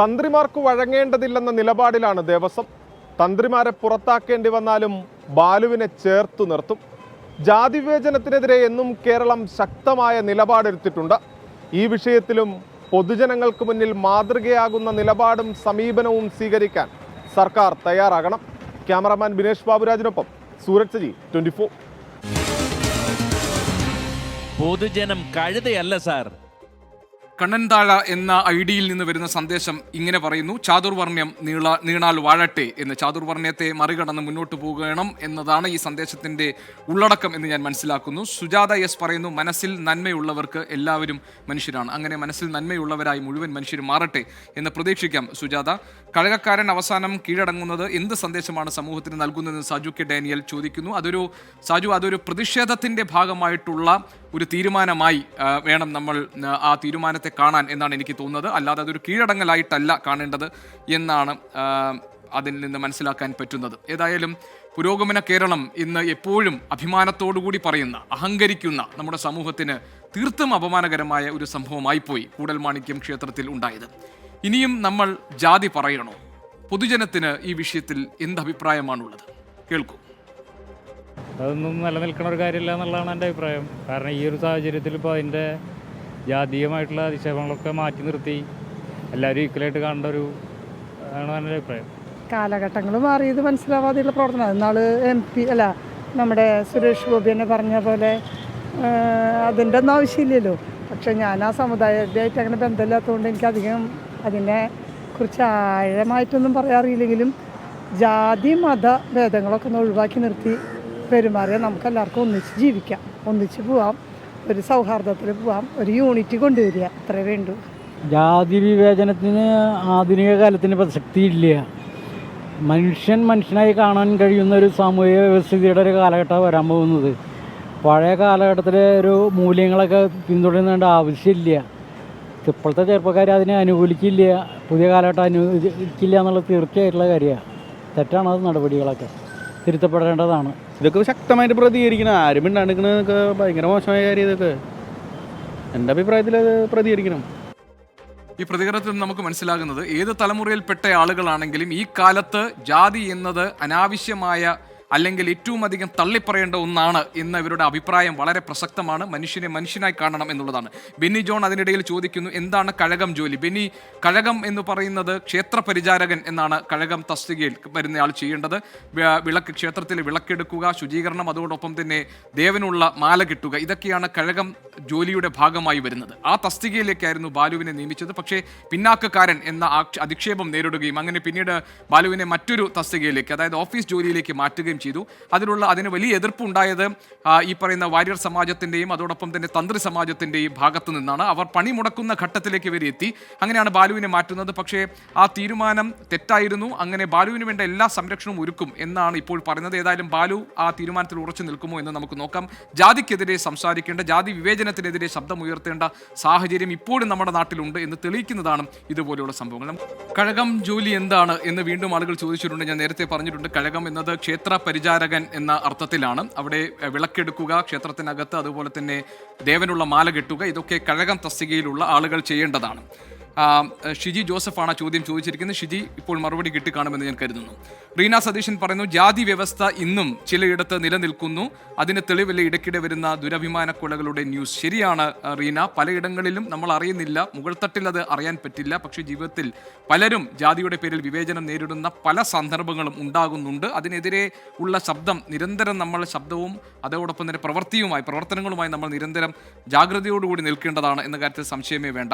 [SPEAKER 10] തന്ത്രിമാർക്ക് വഴങ്ങേണ്ടതില്ലെന്ന നിലപാടിലാണ് ദേവസ്വം. തന്ത്രിമാരെ പുറത്താക്കേണ്ടി വന്നാലും ബാലുവിനെ ചേർത്തു നിർത്തും. ജാതി വിവേചനത്തിനെതിരെ എന്നും കേരളം ശക്തമായ നിലപാടെടുത്തിട്ടുണ്ട്. ഈ വിഷയത്തിലും പൊതുജനങ്ങൾക്ക് മുന്നിൽ മാതൃകയാകുന്ന നിലപാടും സമീപനവും സ്വീകരിക്കാൻ സർക്കാർ തയ്യാറാകണം. ക്യാമറാമാൻ ബിനേഷ് ബാബുരാജിനൊപ്പം സൂരജ് സജി, 24.
[SPEAKER 11] പൊതുജനം കഴുതയല്ല സാർ.
[SPEAKER 1] കണ്ണൻതാഴ എന്ന ഐഡിയിൽ നിന്ന് വരുന്ന സന്ദേശം ഇങ്ങനെ പറയുന്നു: ചാതുർവർണ്ണ്യം നീണാൽ വാഴട്ടെ എന്ന്. ചാതുർവർണ്ണ്യത്തെ മറികടന്ന് മുന്നോട്ട് പോകണം എന്നതാണ് ഈ സന്ദേശത്തിന്റെ ഉള്ളടക്കം എന്ന് ഞാൻ മനസ്സിലാക്കുന്നു. സുജാത S പറയുന്നു: മനസ്സിൽ നന്മയുള്ളവർക്ക് എല്ലാവരും മനുഷ്യരാണ്. അങ്ങനെ മനസ്സിൽ നന്മയുള്ളവരായി മുഴുവൻ മനുഷ്യരും മാറട്ടെ എന്ന് പ്രതീക്ഷിക്കാം സുജാത. കഴകക്കാരൻ അവസാനം കീഴടങ്ങുന്നത് എന്ത് സന്ദേശമാണ് സമൂഹത്തിന് നൽകുന്നതെന്ന് സാജു K ഡാനിയൽ ചോദിക്കുന്നു. അതൊരു പ്രതിഷേധത്തിന്റെ ഭാഗമായിട്ടുള്ള ഒരു തീരുമാനമായി വേണം നമ്മൾ ആ തീരുമാനത്തെ കാണാൻ എന്നാണ് എനിക്ക് തോന്നുന്നത്. അല്ലാതെ അതൊരു കീഴടങ്ങലായിട്ടല്ല കാണേണ്ടത് എന്നാണ് അതിൽ നിന്ന് മനസ്സിലാക്കാൻ പറ്റുന്നത്. ഏതായാലും പുരോഗമന കേരളം ഇന്ന് എപ്പോഴും അഭിമാനത്തോടുകൂടി പറയുന്ന, അഹങ്കരിക്കുന്ന നമ്മുടെ സമൂഹത്തിന് തീർത്തും അപമാനകരമായ ഒരു സംഭവമായിപ്പോയി കൂടൽമാണിക്യം ക്ഷേത്രത്തിൽ ഉണ്ടായത്. ഇനിയും നമ്മൾ ജാതി പറയണോ? പൊതുജനത്തിന് ഈ വിഷയത്തിൽ എന്ത് അഭിപ്രായമാണുള്ളത്? കേൾക്കൂ.
[SPEAKER 24] അതൊന്നും നിലനിൽക്കുന്ന ഒരു കാര്യമില്ല എന്നുള്ളതാണ് എൻ്റെ അഭിപ്രായം. കാരണം ഈ ഒരു സാഹചര്യത്തിൽ ഇപ്പോൾ അതിൻ്റെ ജാതീയമായിട്ടുള്ള അധിക്ഷേപങ്ങളൊക്കെ മാറ്റി നിർത്തി എല്ലാവരും ഈക്വലായിട്ട് കാണേണ്ട ഒരു ആണ് എൻ്റെ അഭിപ്രായം.
[SPEAKER 25] കാലഘട്ടങ്ങൾ മാറിയത് മനസ്സിലാവാതെയുള്ള പ്രവർത്തനം. എന്നാൾ MP നമ്മുടെ സുരേഷ് ഗോപി തന്നെ പറഞ്ഞ പോലെ അതിൻ്റെ ഒന്നും ആവശ്യമില്ലല്ലോ. പക്ഷെ ഞാൻ ആ സമുദായമായിട്ട് അങ്ങനെ ബന്ധമില്ലാത്തതുകൊണ്ട് എനിക്കധികം അതിനെ കുറിച്ച് ആഴമായിട്ടൊന്നും പറയാറില്ലെങ്കിലും ജാതി മത ഭേദങ്ങളൊക്കെ ഒന്ന് ഒഴിവാക്കി നിർത്തി പെരുമാറിയാൽ നമുക്കെല്ലാവർക്കും ഒന്നിച്ച് ജീവിക്കാം, ഒന്നിച്ച് പോവാം, ഒരു സൗഹാർദ്ദത്തിൽ പോവാം, ഒരു യൂണിറ്റി കൊണ്ടുവരിക, അത്രേ വേണ്ടൂ.
[SPEAKER 26] ജാതി വിവേചനത്തിന് ആധുനിക കാലത്തിന് പ്രസക്തിയില്ല. മനുഷ്യനായി കാണാൻ കഴിയുന്ന ഒരു സാമൂഹിക വ്യവസ്ഥിതിയുടെ ഒരു കാലഘട്ടമാണ് വരാൻ പോകുന്നത്. പഴയ കാലഘട്ടത്തിലെ ഒരു മൂല്യങ്ങളൊക്കെ പിന്തുടരേണ്ട ആവശ്യമില്ല. ഇപ്പോഴത്തെ ചെറുപ്പക്കാർ അതിനെ അനുകൂലിക്കില്ല, പുതിയ കാലഘട്ടം അനുകൂലിക്കില്ല എന്നുള്ളത് തീർച്ചയായിട്ടുള്ള കാര്യമാണ്. തെറ്റാണ് അത്. നടപടികളൊക്കെ തിരുത്തപ്പെടേണ്ടതാണ്.
[SPEAKER 27] ഇതൊക്കെ ശക്തമായിട്ട് പ്രതികരിക്കണം. ആരും മിണ്ടാണ്ടിരിക്കണതൊക്കെ ഭയങ്കര മോശമായ കാര്യം. ഇതൊക്കെ എൻ്റെ അഭിപ്രായത്തിൽ അത് പ്രതികരിക്കണം.
[SPEAKER 1] ഈ പ്രതികരണത്തിൽ നിന്ന് നമുക്ക് മനസ്സിലാകുന്നത് ഏത് തലമുറയിൽപ്പെട്ട ആളുകളാണെങ്കിലും ഈ കാലത്ത് ജാതി എന്നത് അനാവശ്യമായ അല്ലെങ്കിൽ ഏറ്റവും അധികം തള്ളിപ്പറയേണ്ട ഒന്നാണ് എന്ന ഇവരുടെ അഭിപ്രായം വളരെ പ്രസക്തമാണ്. മനുഷ്യനെ മനുഷ്യനായി കാണണം എന്നുള്ളതാണ്. ബെന്നി ജോൺ അതിനിടയിൽ ചോദിക്കുന്നു, എന്താണ് കഴകം ജോലി? ബെന്നി, കഴകം എന്ന് പറയുന്നത് ക്ഷേത്ര പരിചാരകൻ എന്നാണ് കഴകം തസ്തികയിൽ വരുന്നയാൾ ചെയ്യേണ്ടത്. ക്ഷേത്രത്തിൽ വിളക്കെടുക്കുക, ശുചീകരണം, അതോടൊപ്പം തന്നെ ദേവനുള്ള മാല കിട്ടുക, ഇതൊക്കെയാണ് കഴകം ജോലിയുടെ ഭാഗമായി വരുന്നത്. ആ തസ്തികയിലേക്കായിരുന്നു ബാലുവിനെ നിയമിച്ചത്. പക്ഷേ പിന്നാക്കക്കാരൻ എന്ന അധിക്ഷേപം നേരിടുകയും അങ്ങനെ പിന്നീട് ബാലുവിനെ മറ്റൊരു തസ്തികയിലേക്ക്, അതായത് ഓഫീസ് ജോലിയിലേക്ക് മാറ്റുകയും ചെയ്തു. അതിന് വലിയ എതിർപ്പുണ്ടായത് ഈ പറയുന്ന വാര്യർ സമാജത്തിന്റെയും അതോടൊപ്പം തന്നെ തന്ത്രി സമാജത്തിന്റെയും ഭാഗത്തു നിന്നാണ്. അവർ പണിമുടക്കുന്ന ഘട്ടത്തിലേക്ക് വരെ എത്തി. അങ്ങനെയാണ് ബാലുവിനെ മാറ്റുന്നത്. പക്ഷേ ആ തീരുമാനം തെറ്റായിരുന്നു. അങ്ങനെ ബാലുവിന് വേണ്ട എല്ലാ സംരക്ഷണവും ഒരുക്കും എന്നാണ് ഇപ്പോൾ പറയുന്നത്. ഏതായാലും ബാലു ആ തീരുമാനത്തിൽ ഉറച്ചു നിൽക്കുമോ എന്ന് നമുക്ക് നോക്കാം. ജാതിക്കെതിരെ സംസാരിക്കേണ്ട, ജാതി വിവേചനത്തിനെതിരെ ശബ്ദമുയർത്തേണ്ട സാഹചര്യം ഇപ്പോഴും നമ്മുടെ നാട്ടിലുണ്ട് എന്ന് തെളിയിക്കുന്നതാണ് ഇതുപോലെയുള്ള സംഭവങ്ങൾ. കഴകം ജോലി എന്താണ് എന്ന് വീണ്ടും ആളുകൾ ചോദിച്ചിട്ടുണ്ട്. ഞാൻ നേരത്തെ പറഞ്ഞിട്ടുണ്ട്, കഴകം എന്നത് ക്ഷേത്ര പരിചാരകൻ എന്ന അർത്ഥത്തിലാണ്. അവിടെ വിളക്കെടുക്കുക, ക്ഷേത്രത്തിനകത്ത് അതുപോലെ തന്നെ ദേവനുള്ള മാല കെട്ടുക, ഇതൊക്കെ കഴകം തസ്തികയിലുള്ള ആളുകൾ ചെയ്യേണ്ടതാണ്. ഷിജി ജോസഫാണ് ചോദ്യം ചോദിച്ചിരിക്കുന്നത്. ഷിജി ഇപ്പോൾ മറുപടി കിട്ടിക്കാണുമെന്ന് ഞാൻ കരുതുന്നു. റീന സതീശൻ പറയുന്നു, ജാതി വ്യവസ്ഥ ഇന്നും ചിലയിടത്ത് നിലനിൽക്കുന്നു, അതിന് തെളിവില്ല ഇടയ്ക്കിടെ വരുന്ന ദുരഭിമാന കൊലകളുടെ ന്യൂസ്. ശരിയാണ് റീന, പലയിടങ്ങളിലും നമ്മൾ അറിയുന്നില്ല, മുകൾ തട്ടിൽ അത് അറിയാൻ പറ്റില്ല. പക്ഷേ ജീവിതത്തിൽ പലരും ജാതിയുടെ പേരിൽ വിവേചനം നേരിടുന്ന പല സന്ദർഭങ്ങളും ഉണ്ടാകുന്നുണ്ട്. അതിനെതിരെ ഉള്ള ശബ്ദം നിരന്തരം നമ്മൾ ശബ്ദവും അതോടൊപ്പം തന്നെ പ്രവർത്തനങ്ങളുമായി നമ്മൾ നിരന്തരം ജാഗ്രതയോടുകൂടി നിൽക്കേണ്ടതാണ് എന്ന കാര്യത്തിൽ സംശയമേ വേണ്ട.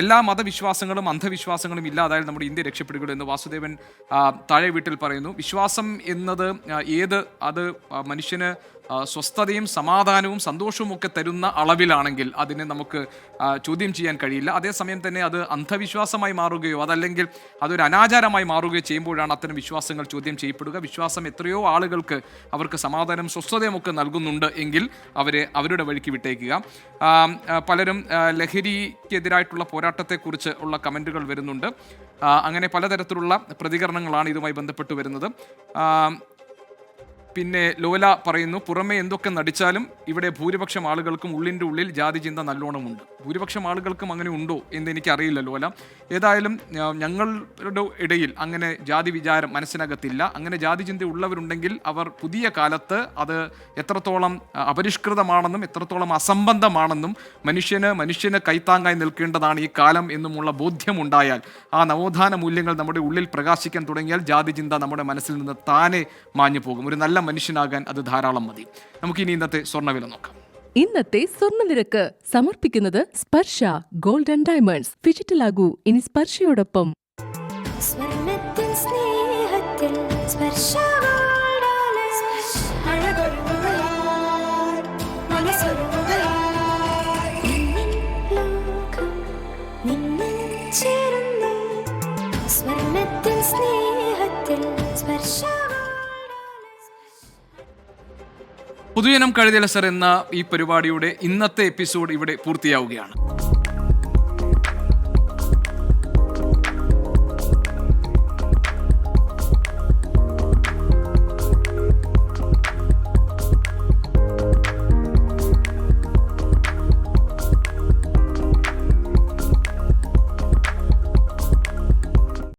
[SPEAKER 1] എല്ലാ മതവിശ്വാസങ്ങളും അന്ധവിശ്വാസങ്ങളും ഇല്ലാതായാൽ നമ്മുടെ ഇന്ത്യ രക്ഷപ്പെടുകയുള്ളൂ എന്ന് വാസുദേവൻ താഴെ വീട്ടിൽ പറയുന്നു. വിശ്വാസം എന്നത് അത് മനുഷ്യന് സ്വസ്ഥതയും സമാധാനവും സന്തോഷവും ഒക്കെ തരുന്ന അളവിലാണെങ്കിൽ അതിനെ നമുക്ക് ചോദ്യം ചെയ്യാൻ കഴിയില്ല. അതേസമയം തന്നെ അത് അന്ധവിശ്വാസമായി മാറുകയോ അതല്ലെങ്കിൽ അതൊരു അനാചാരമായി മാറുകയോ ചെയ്യുമ്പോഴാണ് അത്തരം വിശ്വാസങ്ങൾ ചോദ്യം ചെയ്യപ്പെടുക. വിശ്വാസം എത്രയോ ആളുകൾക്ക് അവർക്ക് സമാധാനം സ്വസ്ഥതയും ഒക്കെ നൽകുന്നുണ്ട് എങ്കിൽ അവരുടെ വഴിക്ക് വിട്ടേക്കുക. പലരും ലഹരിക്കെതിരായിട്ടുള്ള പോരാട്ടത്തെക്കുറിച്ച് ഉള്ള കമൻറ്റുകൾ വരുന്നുണ്ട്. അങ്ങനെ പലതരത്തിലുള്ള പ്രതികരണങ്ങളാണ് ഇതുമായി ബന്ധപ്പെട്ട് വരുന്നത്. പിന്നെ ലോല പറയുന്നു, പുറമെ എന്തൊക്കെ നടിച്ചാലും ഇവിടെ ഭൂരിപക്ഷം ആളുകൾക്കും ഉള്ളിൻ്റെ ഉള്ളിൽ ജാതി ചിന്ത നല്ലോണമുണ്ട്. ഭൂരിപക്ഷം ആളുകൾക്കും അങ്ങനെ ഉണ്ടോ എന്ന് എനിക്കറിയില്ല ലോല. ഏതായാലും ഞങ്ങളുടെ ഇടയിൽ അങ്ങനെ ജാതി വിചാരം മനസ്സിനകത്തില്ല. അങ്ങനെ ജാതി ചിന്ത ഉള്ളവരുണ്ടെങ്കിൽ അവർ പുതിയ കാലത്ത് അത് എത്രത്തോളം അപരിഷ്കൃതമാണെന്നും എത്രത്തോളം അസംബന്ധമാണെന്നും മനുഷ്യന് കൈത്താങ്ങായി നിൽക്കേണ്ടതാണ് ഈ കാലം എന്നുമുള്ള ബോധ്യമുണ്ടായാൽ, ആ നവോത്ഥാന മൂല്യങ്ങൾ നമ്മുടെ ഉള്ളിൽ പ്രകാശിക്കാൻ തുടങ്ങിയാൽ ജാതി ചിന്ത നമ്മുടെ മനസ്സിൽ നിന്ന് താനെ മാഞ്ഞു പോകും. ഒരു നല്ല മനുഷ്യനാകാൻ അത് ധാരാളം മതി. നമുക്കിനി ഇന്നത്തെ സ്വർണ്ണവില നോക്കാം.
[SPEAKER 13] ഇന്നത്തെ സ്വർണ്ണനിരക്ക് സമർപ്പിക്കുന്നത് സ്പർശ ഗോൾഡ് ആൻഡ് ഡയമണ്ട്സ്. ഫിജിറ്റലാകൂ ഇനി സ്പർശയോടൊപ്പം.
[SPEAKER 1] പൊതുജനം കഴുതലസർ എന്ന ഈ പരിപാടിയുടെ ഇന്നത്തെ എപ്പിസോഡ് ഇവിടെ പൂർത്തിയാവുകയാണ്.